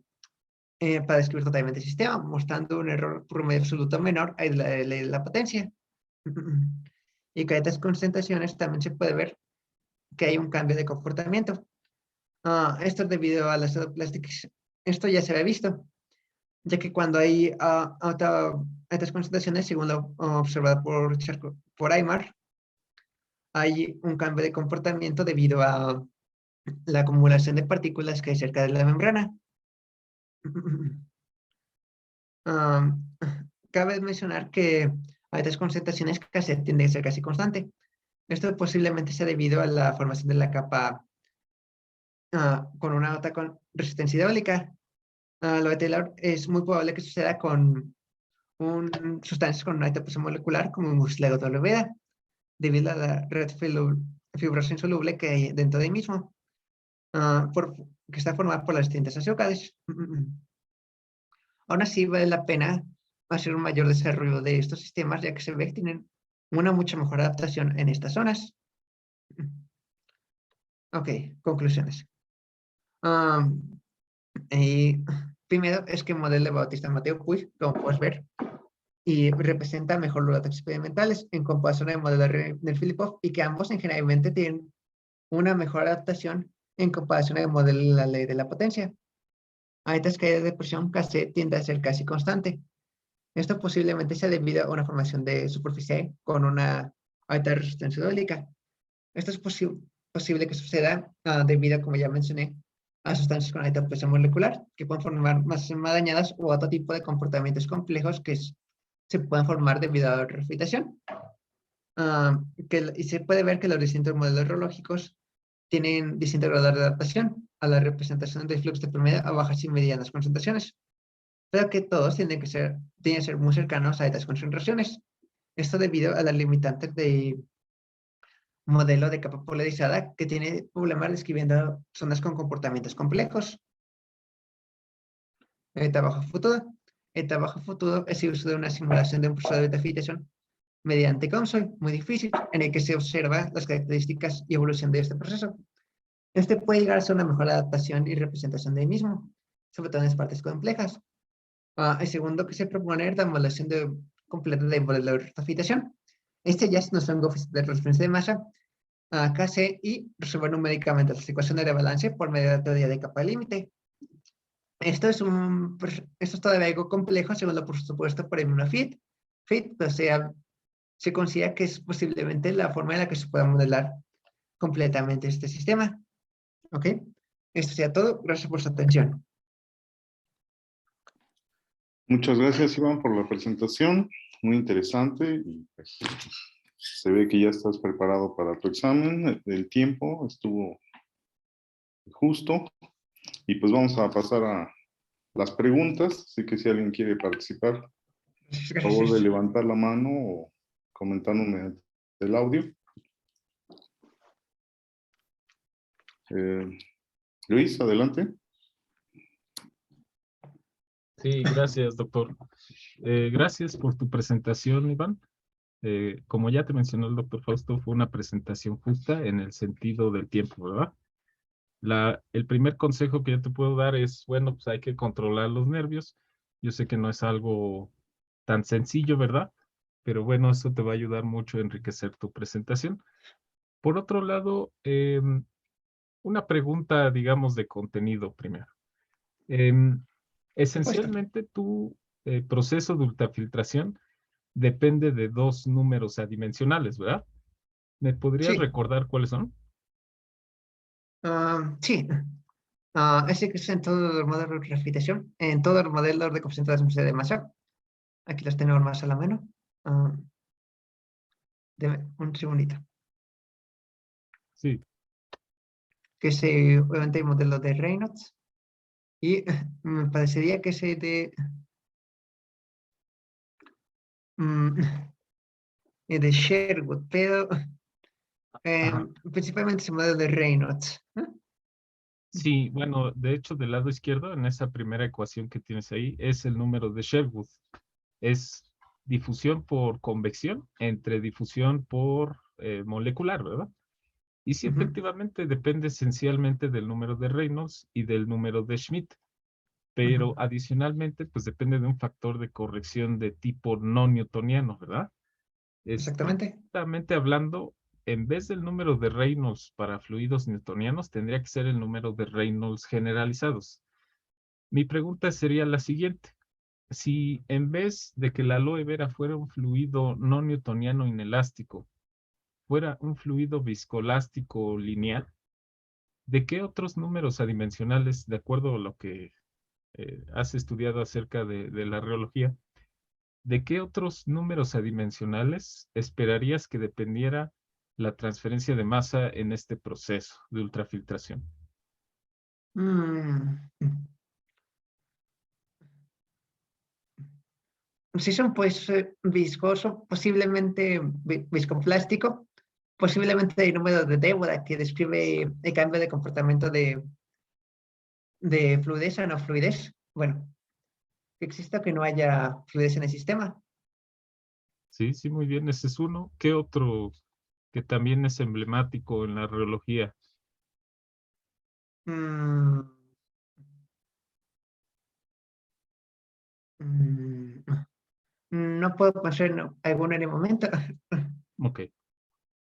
describir totalmente el sistema, mostrando un error promedio absoluto menor a la potencia. Y que a estas concentraciones también se puede ver que hay un cambio de comportamiento. Esto es debido a las plásticas. Esto ya se había visto, ya que cuando hay altas concentraciones, según lo observado por Aymar, hay un cambio de comportamiento debido a la acumulación de partículas que hay cerca de la membrana. Cabe mencionar que a estas concentraciones KC tiende a ser casi constante. Esto posiblemente sea debido a la formación de la capa con una alta resistencia hidráulica. Lo de Taylor es muy probable que suceda con sustancias con una alta presión molecular como mucílago W, debido a la red fibrosa insoluble que hay dentro del mismo, que está formada por las distintas azúcares. Aún así, vale la pena hacer un mayor desarrollo de estos sistemas, ya que se ve que tienen una mucha mejor adaptación en estas zonas. Ok, conclusiones. Primero es que el modelo de Bautista-Mateo Puig, como puedes ver, y representa mejor los datos experimentales en comparación al modelo de Filipov, y que ambos en generalmente tienen una mejor adaptación en comparación al modelo de la ley de la potencia. A estas caídas de presión KC tiende a ser casi constante. Esto posiblemente sea debido a una formación de superficie con una alta resistencia hidráulica. Esto es posible que suceda debido, como ya mencioné, a sustancias con alta presión molecular que pueden formar masas más dañadas o otro tipo de comportamientos complejos que se pueden formar debido a la refrigeración. Y se puede ver que los distintos modelos radiológicos tienen distinto grado de adaptación a la representación del flux de promedio a bajas y medianas concentraciones, pero que todos tienen que ser muy cercanos a estas concentraciones. Esto debido a las limitantes de modelo de capa polarizada que tiene problemas describiendo zonas con comportamientos complejos. El trabajo futuro. El trabajo futuro es el uso de una simulación de un proceso de filtración mediante COMSOL, muy difícil, en el que se observa las características y evolución de este proceso. Este puede llegar a ser una mejor adaptación y representación del mismo, sobre todo en las partes complejas. El segundo que se propone es la modelación completa de modelo de retafitación. Este ya es nuestro lenguaje de transferencia de masa, KC, y resolver numéricamente las ecuaciones de balance por medio de la teoría de capa límite. Esto es todavía algo complejo, segundo por supuesto por el mismo FIT. FIT, o sea, se considera que es posiblemente la forma en la que se pueda modelar completamente este sistema. ¿Ok? Esto sería todo. Gracias por su atención. Muchas gracias, Iván, por la presentación. Muy interesante. Y pues, se ve que ya estás preparado para tu examen. El tiempo estuvo justo. Y pues vamos a pasar a las preguntas. Así que si alguien quiere participar, por favor de levantar la mano o comentándome el audio. Luis, adelante. Sí, gracias, doctor. Gracias por tu presentación, Iván. Como ya te mencionó el doctor Fausto, fue una presentación justa en el sentido del tiempo, ¿verdad? El primer consejo que yo te puedo dar es, bueno, pues hay que controlar los nervios. Yo sé que no es algo tan sencillo, ¿verdad? Pero bueno, eso te va a ayudar mucho a enriquecer tu presentación. Por otro lado, una pregunta, digamos, de contenido primero. Esencialmente, tu proceso de ultrafiltración depende de dos números adimensionales, ¿verdad? ¿Me podrías Sí. recordar cuáles son? Sí. Ese que es en todos los modelos de refrigeración, en todos los modelos de concentración de masa. Aquí los tenemos más a la mano. Deme un segundito. Sí. Que es obviamente el modelo de Reynolds. Y me parecería que ese de Sherwood, pero Ajá. principalmente ese modelo de Reynolds. Sí, bueno, de hecho, del lado izquierdo, en esa primera ecuación que tienes ahí, es el número de Sherwood. Es difusión por convección entre difusión por molecular, ¿verdad? Y sí, efectivamente, depende esencialmente del número de Reynolds y del número de Schmidt, pero adicionalmente, pues depende de un factor de corrección de tipo no newtoniano, ¿verdad? Exactamente. Estrictamente hablando, en vez del número de Reynolds para fluidos newtonianos, tendría que ser el número de Reynolds generalizados. Mi pregunta sería la siguiente. Si en vez de que la aloe vera fuera un fluido no newtoniano inelástico, fuera un fluido viscoelástico lineal, ¿de qué otros números adimensionales, de acuerdo a lo que has estudiado acerca de la reología, de qué otros números adimensionales esperarías que dependiera la transferencia de masa en este proceso de ultrafiltración? Mm, Si son pues viscoso, posiblemente viscoplástico, posiblemente el número de Débora que describe el cambio de comportamiento de fluidez a no fluidez. Bueno, que exista que no haya fluidez en el sistema. Sí, sí, muy bien, ese es uno. ¿Qué otro que también es emblemático en la reología? Mm, mm, no puedo pensar en alguno en el momento. Ok.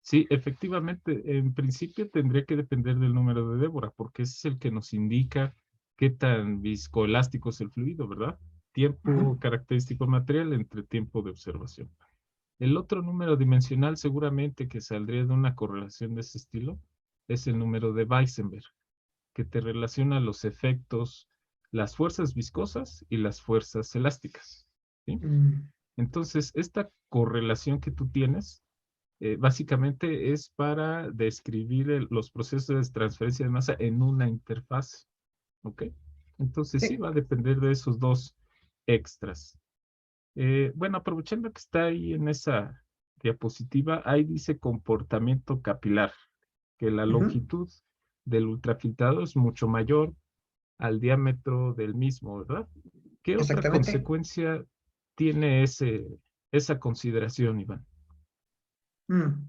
Sí, efectivamente, en principio tendría que depender del número de Débora, porque ese es el que nos indica qué tan viscoelástico es el fluido, ¿verdad? Tiempo característico material entre tiempo de observación. El otro número dimensional seguramente que saldría de una correlación de ese estilo es el número de Weissenberg, que te relaciona los efectos, las fuerzas viscosas y las fuerzas elásticas, ¿sí? Mm, Entonces, esta correlación que tú tienes básicamente es para describir los procesos de transferencia de masa en una interfaz. ¿Ok? Entonces sí Sí. va a depender de esos dos extras. Bueno, aprovechando que está ahí en esa diapositiva, ahí dice comportamiento capilar, que la Ujú, longitud del ultrafiltrado es mucho mayor al diámetro del mismo, ¿verdad? ¿Qué otra exactamente. consecuencia tiene esa consideración, Iván? Mm.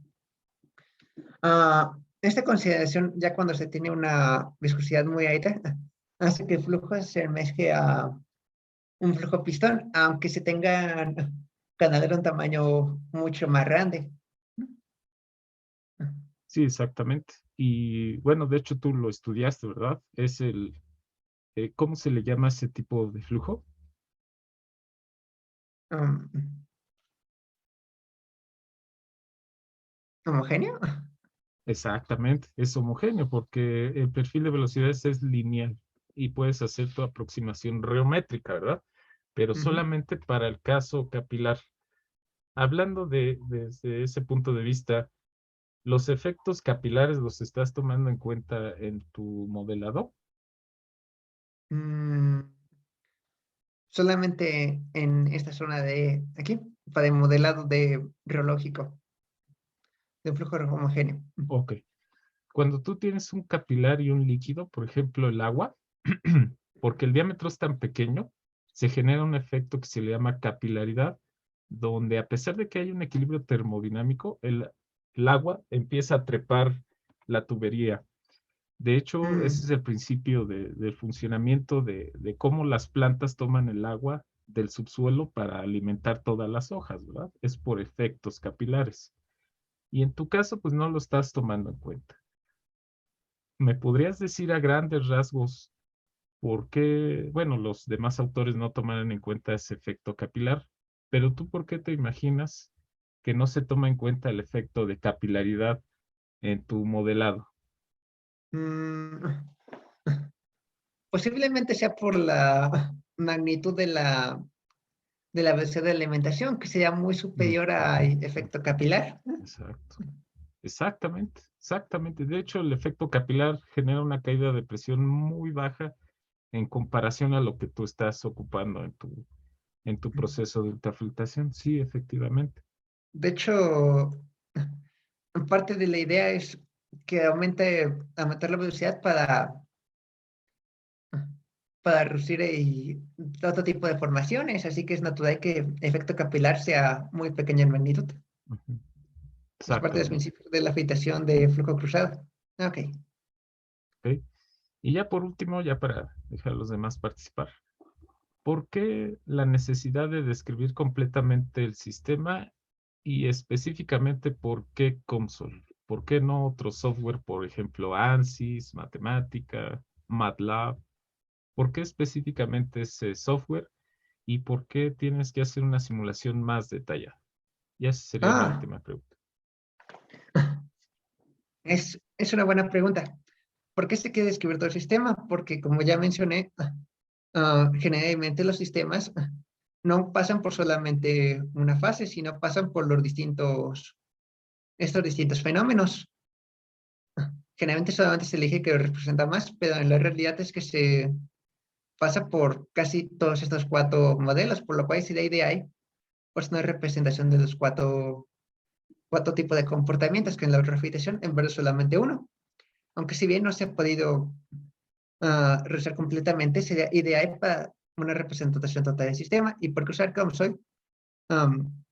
Esta consideración, ya cuando se tiene una viscosidad muy alta, hace que el flujo se asemeje a un flujo pistón, aunque se tengan canales de un tamaño mucho más grande. Sí, exactamente. Y bueno, de hecho tú lo estudiaste, ¿verdad? Es ¿cómo se le llama ese tipo de flujo? Um, ¿Homogéneo? Exactamente, es homogéneo porque el perfil de velocidades es lineal y puedes hacer tu aproximación geométrica, ¿verdad? Pero Ujú. solamente para el caso capilar. Hablando desde ese punto de vista, ¿los efectos capilares los estás tomando en cuenta en tu modelado? Mm, solamente en esta zona de aquí, para el modelado de reológico, de un flujo homogéneo. Ok. Cuando tú tienes un capilar y un líquido, por ejemplo, el agua, porque el diámetro es tan pequeño, se genera un efecto que se le llama capilaridad, donde a pesar de que hay un equilibrio termodinámico, el agua empieza a trepar la tubería. De hecho, ese es Mm, el principio del funcionamiento de cómo las plantas toman el agua del subsuelo para alimentar todas las hojas, ¿verdad? Es por efectos capilares. Y en tu caso, pues no lo estás tomando en cuenta. ¿Me podrías decir a grandes rasgos por qué, bueno, los demás autores no tomaron en cuenta ese efecto capilar, pero tú por qué te imaginas que no se toma en cuenta el efecto de capilaridad en tu modelado? mm, posiblemente sea por la magnitud de la velocidad de alimentación, que sería muy superior al Ujú. efecto capilar. Exacto. Exactamente, exactamente. De hecho, el efecto capilar genera una caída de presión muy baja en comparación a lo que tú estás ocupando en tu proceso de ultrafiltración. Sí, efectivamente. De hecho, parte de la idea es que aumentar la velocidad para reducir otro tipo de formaciones, así que es natural que el efecto capilar sea muy pequeño en magnitud. Ujú. Es parte de los Exactamente. principios de la filtración de flujo cruzado. Ok. ¿Ok? Y ya por último, ya para dejar a los demás participar, ¿por qué la necesidad de describir completamente el sistema y específicamente por qué Console? ¿Por qué no otro software, por ejemplo, ANSYS, Matemática, MATLAB? ¿Por qué específicamente ese software y por qué tienes que hacer una simulación más detallada? Y esa sería mi Ah, última pregunta. es una buena pregunta. ¿Por qué se quiere describir todo el sistema? Porque como ya mencioné, generalmente los sistemas no pasan por solamente una fase, sino pasan por estos distintos fenómenos. Generalmente solamente se elige que lo representa más, pero en la realidad es que se pasa por casi todos estos cuatro modelos, por lo cual si de ahí pues no hay representación de los cuatro tipos de comportamientos que en la ultrafiltración en vez de solamente uno. Aunque si bien no se ha podido realizar completamente, sería ideal para una representación total del sistema. ¿Y por qué usar COMSOL? Um,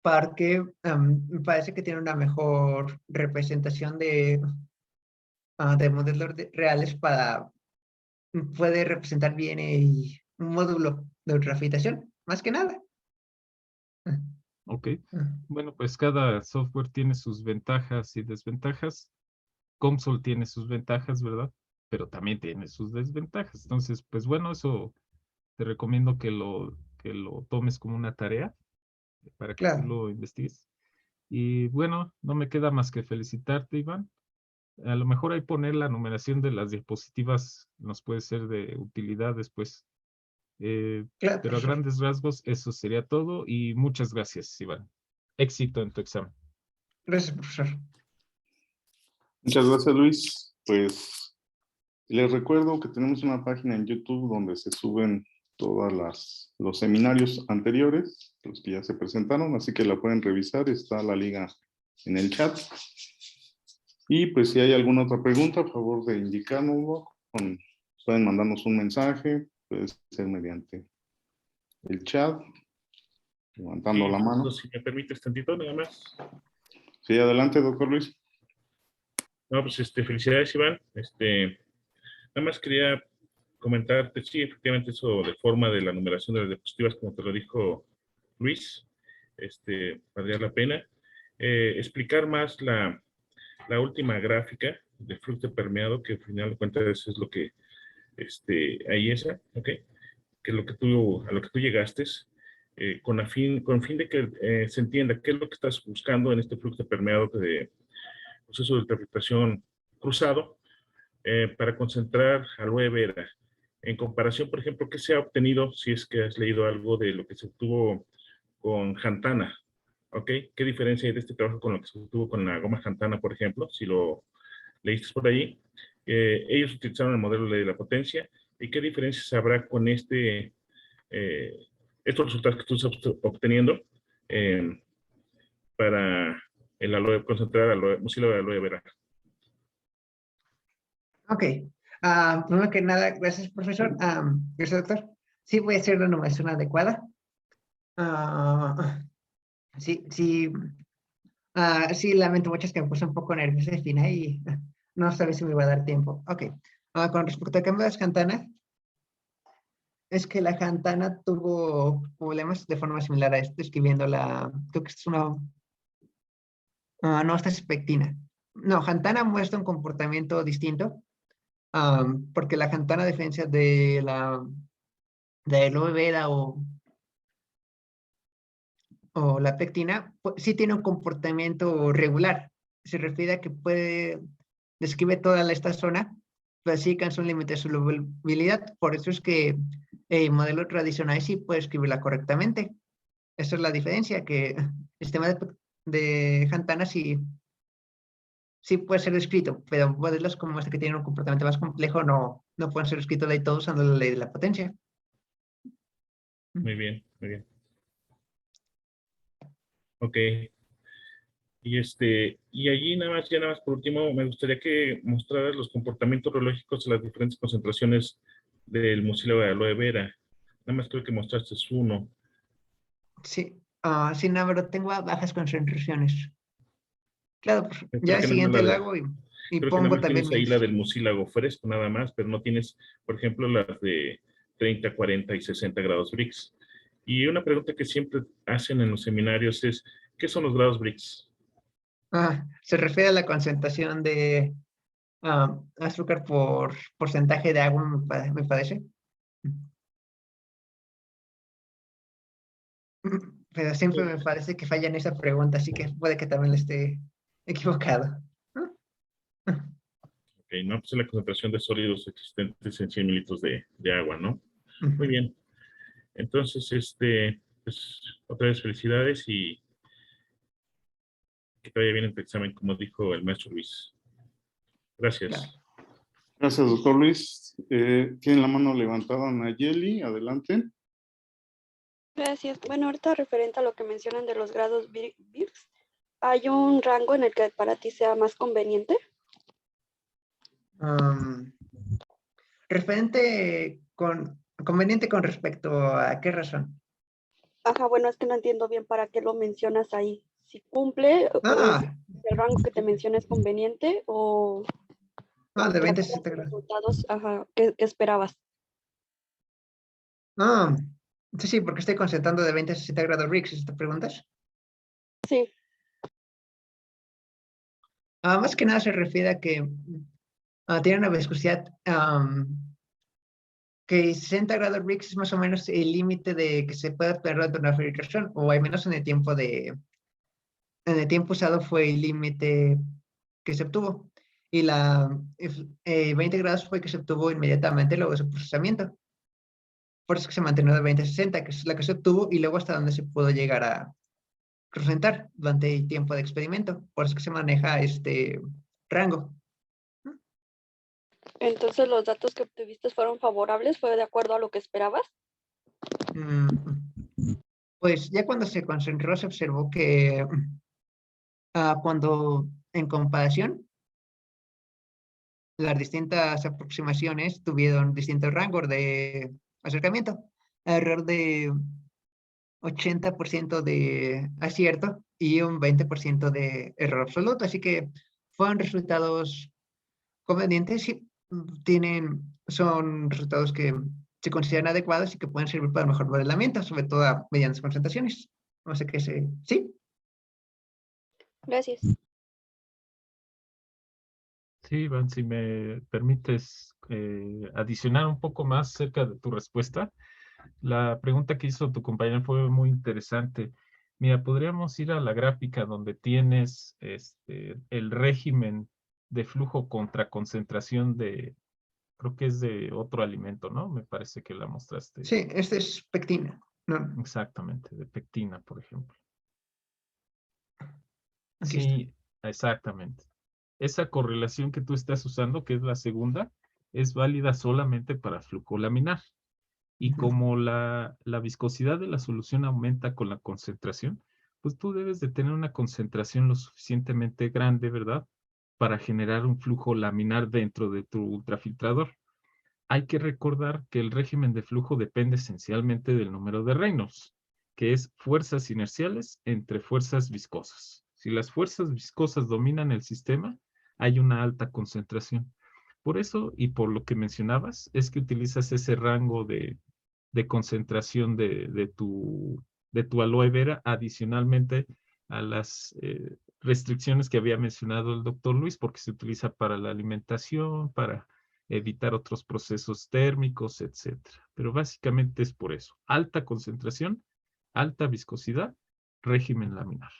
Porque me parece que tiene una mejor representación de modelos reales para puede representar bien un módulo de ultrafiltración, más que nada. Ok. Bueno, pues cada software tiene sus ventajas y desventajas. Console tiene sus ventajas, ¿verdad? Pero también tiene sus desventajas. Entonces, pues bueno, eso te recomiendo que lo tomes como una tarea para que tú Claro, lo investigues. Y bueno, no me queda más que felicitarte, Iván. A lo mejor ahí poner la numeración de las diapositivas nos puede ser de utilidad después. Eh, claro, pero a profesor. grandes rasgos, eso sería todo y muchas gracias, Iván. éxito en tu examen. Gracias, profesor. Muchas gracias, Luis. Pues les recuerdo que tenemos una página en YouTube donde se suben todos los seminarios anteriores, los que ya se presentaron, así que la pueden revisar, está la liga en el chat. Y pues si hay alguna otra pregunta, a favor de indicárnoslo, pueden mandarnos un mensaje, puede ser mediante el chat, levantando Sí, la mano. si me permites tantito, nada más. Sí, adelante, doctor Luis. No, pues felicidades, Iván. Nada más quería comentarte, sí, efectivamente eso de forma de la numeración de las diapositivas, como te lo dijo Luis, valdría la pena. Explicar más la última gráfica de flujo permeado, que al final de cuentas es lo que, ahí esa, ¿ok? Que es lo que a lo que tú llegaste, con fin de que se entienda qué es lo que estás buscando en este flujo permeado de proceso de interpretación cruzado, para concentrar aloe vera. En comparación, por ejemplo, ¿qué se ha obtenido si es que has leído algo de lo que se obtuvo con Jantana? ¿Ok? ¿Qué diferencia hay de este trabajo con lo que se obtuvo con la goma Jantana, por ejemplo? Si lo leíste por ahí. Ellos utilizaron el modelo de la potencia. ¿Y qué diferencias habrá con estos resultados que tú estás obteniendo para el aloe, concentrar mucílago de aloe vera? Ok. Primero que nada, gracias, profesor. Gracias, doctor. Sí, voy a hacer la numeración adecuada. Sí, sí. Sí, lamento mucho, es que me puse un poco nerviosa al final y no sabía si me iba a dar tiempo. Ok. Con respecto al cambio de las Jantana, es que la Jantana tuvo problemas de forma similar a esto, escribiendo creo que es una, no, esta es pectina. No, Jantana muestra un comportamiento distinto, porque la Jantana, a diferencia de de aloe vera o la pectina, sí tiene un comportamiento regular. Se refiere a que describe toda esta zona, pero sí alcanza un límite de solubilidad. Por eso es que el modelo tradicional sí puede escribirla correctamente. Esa es la diferencia, que el sistema de Jantana sí puede ser escrito, pero modelos como este que tienen un comportamiento más complejo no pueden ser escritos de todos usando la ley de la potencia. Muy bien, muy bien. Ok. Y allí ya nada más por último, me gustaría que mostraras los comportamientos biológicos de las diferentes concentraciones del mucílago de aloe vera. Nada más creo que mostraste uno. Sí, sí, no, pero tengo bajas concentraciones. Claro, pues Creo ya el que nada más siguiente lo hago y creo que nada pongo más también tienes ahí la del mucílago fresco, nada más, pero no tienes, por ejemplo, las de 30, 40 y 60 grados Brix. Y una pregunta que siempre hacen en los seminarios es, ¿qué son los grados Brix? se refiere a la concentración de azúcar por porcentaje de agua, me parece. Pero siempre me parece que falla en esa pregunta, así que puede que también le esté equivocado. Ok, no, pues es la concentración de sólidos existentes en 100 mililitros de agua, ¿no? Muy bien. Entonces, pues, otra vez felicidades y que te vaya bien en tu examen, como dijo el maestro Luis. Gracias. Claro. Gracias, doctor Luis. Tiene la mano levantada Nayeli, adelante. Gracias. Bueno, ahorita referente a lo que mencionan de los grados Birks, ¿hay un rango en el que para ti sea más conveniente? Conveniente con respecto a qué razón. Ajá, bueno, es que no entiendo bien para qué lo mencionas ahí. Si cumple, el rango que te menciona es conveniente o de 20 a los 60 grados. resultados, ajá, ¿qué esperabas? Sí, porque estoy concentrando de 20 a 60 grados Brix, ¿te preguntas? Sí. Más que nada se refiere a que tiene una viscosidad que 60 grados Brix es más o menos el límite de que se pueda perder de una filtración, o al menos en el tiempo usado fue el límite que se obtuvo. Y 20 grados fue que se obtuvo inmediatamente luego de su procesamiento. Por eso es que se mantuvo de 20 a 60, que es la que se obtuvo, y luego hasta donde se pudo llegar representar durante el tiempo de experimento. Por eso que se maneja este rango. Entonces, ¿los datos que obtuviste fueron favorables? ¿Fue de acuerdo a lo que esperabas? Mm, Pues ya cuando se concentró se observó que cuando en comparación las distintas aproximaciones tuvieron distintos rangos de acercamiento, alrededor de 80% de acierto y un 20% de error absoluto. Así que fueron resultados convenientes y son resultados que se consideran adecuados y que pueden servir para mejor modelamiento, sobre todo a medianas concentraciones. No sé qué se... ¿Sí? Gracias. Sí, Iván, si me permites adicionar un poco más cerca de tu respuesta. La pregunta que hizo tu compañero fue muy interesante. Mira, podríamos ir a la gráfica donde tienes el régimen de flujo contra concentración de, creo que es de otro alimento, ¿no? Me parece que la mostraste Sí, este es pectina. No, exactamente, de pectina, por ejemplo. aquí está. Sí, exactamente. Esa correlación que tú estás usando, que es la segunda, es válida solamente para flujo laminar. Y Ujú. como la viscosidad de la solución aumenta con la concentración, pues tú debes de tener una concentración lo suficientemente grande, ¿verdad? Para generar un flujo laminar dentro de tu ultrafiltrador. Hay que recordar que el régimen de flujo depende esencialmente del número de Reynolds, que es fuerzas inerciales entre fuerzas viscosas. Si las fuerzas viscosas dominan el sistema, hay una alta concentración. Por eso, y por lo que mencionabas, es que utilizas ese rango de concentración de tu aloe vera adicionalmente a las restricciones que había mencionado el doctor Luis, porque se utiliza para la alimentación, para evitar otros procesos térmicos, etcétera. Pero básicamente es por eso. Alta concentración, alta viscosidad, régimen laminar.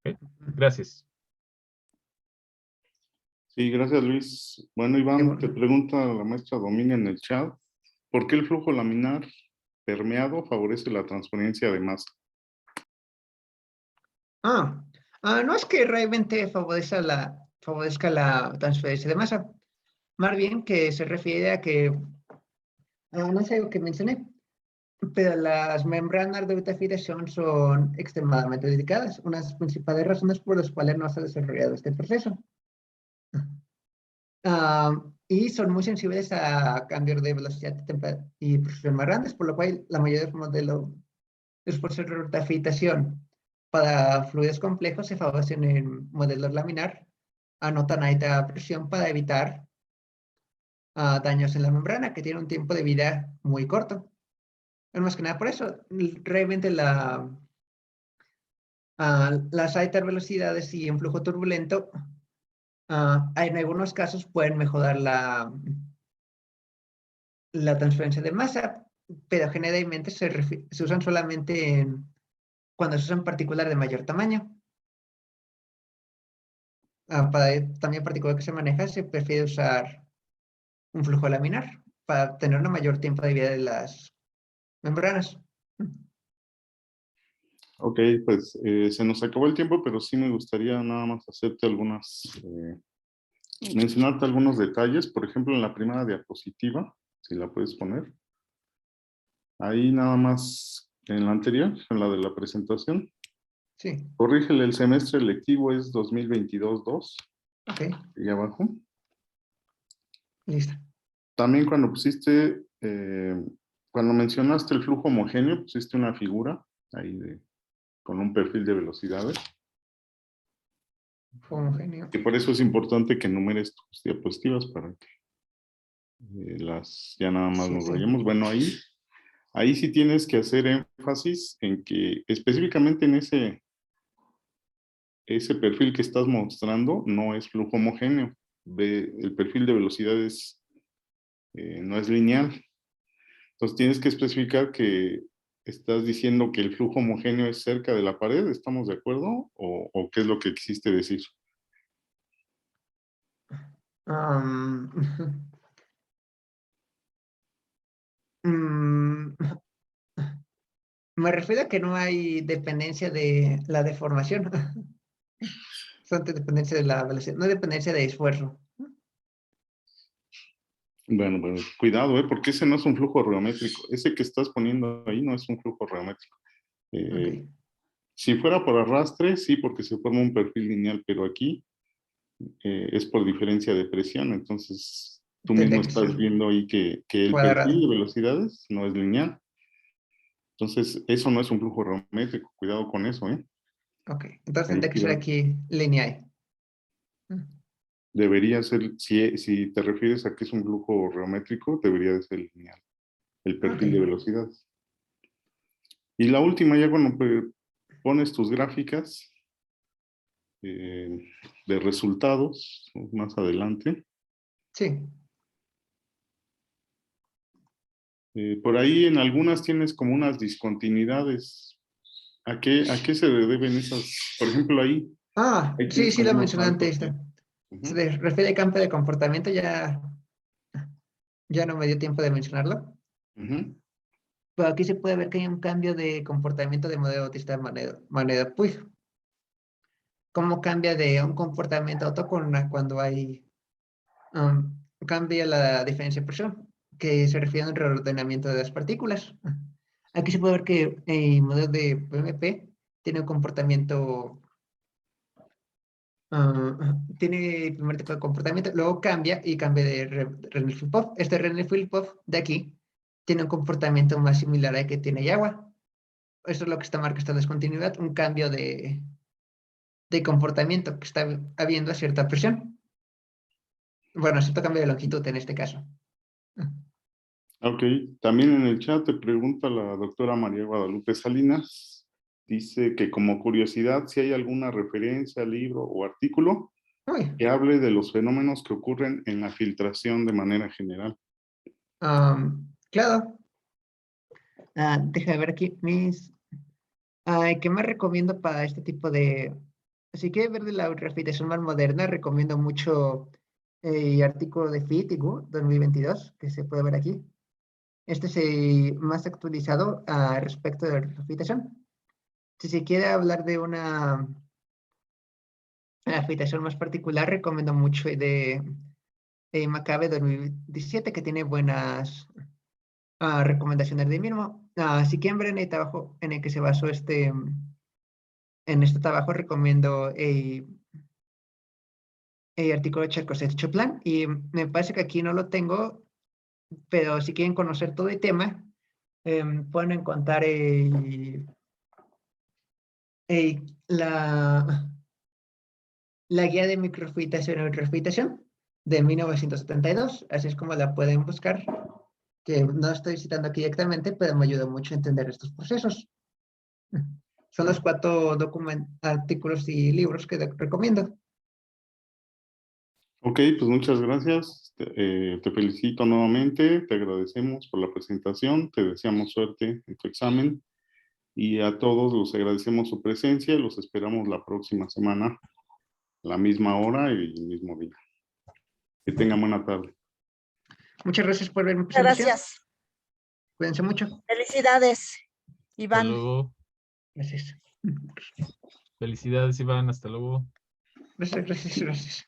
¿Ok? Gracias. Sí, gracias Luis. Bueno, Iván, te pregunta la maestra Domina en el chat, ¿por qué el flujo laminar permeado favorece la transferencia de masa? No es que realmente favorezca la transferencia de masa, más bien que se refiere a que, no sé lo que mencioné, pero las membranas de butafilación son extremadamente delicadas, unas principales razones por las cuales no se ha desarrollado este proceso. Y son muy sensibles a cambios de velocidad y presión más grandes, por lo cual la mayoría de los modelos de procesos de butafiltración para fluidos complejos se favorecen en modelos laminar a no tan alta presión para evitar daños en la membrana que tiene un tiempo de vida muy corto. Es más que nada por eso, realmente las altas velocidades y en flujo turbulento en algunos casos pueden mejorar la transferencia de masa, pero generalmente se usan solamente cuando se usan partículas de mayor tamaño. Para también particular que se maneja, se prefiere usar un flujo laminar para tener un mayor tiempo de vida de las membranas. Ok, pues se nos acabó el tiempo, pero sí me gustaría nada más hacerte mencionarte algunos detalles. Por ejemplo, en la primera diapositiva, si la puedes poner. Ahí nada más en la anterior, en la de la presentación. Sí, Corrígele, el semestre lectivo es 2022-2, ok, y abajo. listo. También cuando mencionaste el flujo homogéneo, pusiste una figura ahí con un perfil de velocidades. Homogéneo. Y por eso es importante que enumeres tus diapositivas para que ya nada más Sí, nos sí. vayamos. Bueno, ahí sí tienes que hacer énfasis en que específicamente en ese perfil que estás mostrando no es flujo homogéneo. El perfil de velocidades no es lineal. Entonces tienes que especificar que estás diciendo que el flujo homogéneo es cerca de la pared, ¿estamos de acuerdo? ¿O qué es lo que quisiste decir? Um, mm, Me refiero a que no hay dependencia de la deformación. Son de dependencia de la velocidad, no dependencia de esfuerzo. Bueno, cuidado, porque ese no es un flujo geométrico. Ese que estás poniendo ahí no es un flujo geométrico. Ok. Si fuera por arrastre, sí, porque se forma un perfil lineal, pero aquí es por diferencia de presión. Entonces, tú mismo Tendría que estás ser viendo ahí que el cuadrado. perfil de velocidades no es lineal. Entonces, eso no es un flujo geométrico. Cuidado con eso, ¿eh? Ok, entonces Ahí tendría que sí ser aquí lineal. debería ser, si te refieres a que es un flujo geométrico, debería de ser lineal, el Ok, perfil de velocidades. Y la última, ya cuando pones tus gráficas de resultados, más adelante, sí. por ahí en algunas tienes como unas discontinuidades. ¿A qué se deben esas? Por ejemplo, ahí Sí, tienes sí, como lo unos mencioné saltos, antes. ¿sí? Se Ujú, refiere al campo de comportamiento, ya no me dio tiempo de mencionarlo. ujú. Pero aquí se puede ver que hay un cambio de comportamiento de modelo autista manera Puig. Cómo cambia de un comportamiento a otro cuando hay cambia la diferencia de presión, que se refiere al reordenamiento de las partículas. Aquí se puede ver que el modelo de PMP tiene un comportamiento, tiene el primer tipo de comportamiento, luego cambia y cambia de Renner-Filipov. Este Renner-Filipov de aquí tiene un comportamiento más similar al que tiene Yawa. Eso es lo que está marca esta discontinuidad, un cambio de comportamiento que está habiendo a cierta presión. Bueno, cierto cambio de longitud en este caso. Ok, también en el chat te pregunta la doctora María Guadalupe Salinas, dice que como curiosidad, si hay alguna referencia, libro o artículo Uy, que hable de los fenómenos que ocurren en la filtración de manera general. claro. Deja de ver aquí ¿qué más recomiendo para este tipo de... Si quieres ver de la refrigeración más moderna, recomiendo mucho el artículo de FIT-IGU 2022, que se puede ver aquí. Este es el más actualizado respecto de la refrigeración. Si se quiere hablar de una refrigeración más particular, recomiendo mucho el de Macabe 2017, que tiene buenas recomendaciones de mínimo. Si quieren ver en el trabajo en el que se basó en este trabajo, recomiendo el artículo de Charcot-Choplan, y me parece que aquí no lo tengo, pero si quieren conocer todo el tema, pueden encontrar la guía de microfiltración y ultrafiltración de 1972, así es como la pueden buscar, que no estoy citando aquí directamente, pero me ayudó mucho a entender estos procesos. Son los 4 artículos y libros que recomiendo. Ok, pues muchas gracias. Te felicito nuevamente, te agradecemos por la presentación, te deseamos suerte en tu examen y a todos los agradecemos su presencia y los esperamos la próxima semana, la misma hora y el mismo día. Que tengan buena tarde. Muchas gracias por ver mi Muchas presentación. gracias. Cuídense mucho. Felicidades, Hasta Iván. luego. Gracias. Felicidades, Iván. Hasta luego. Gracias.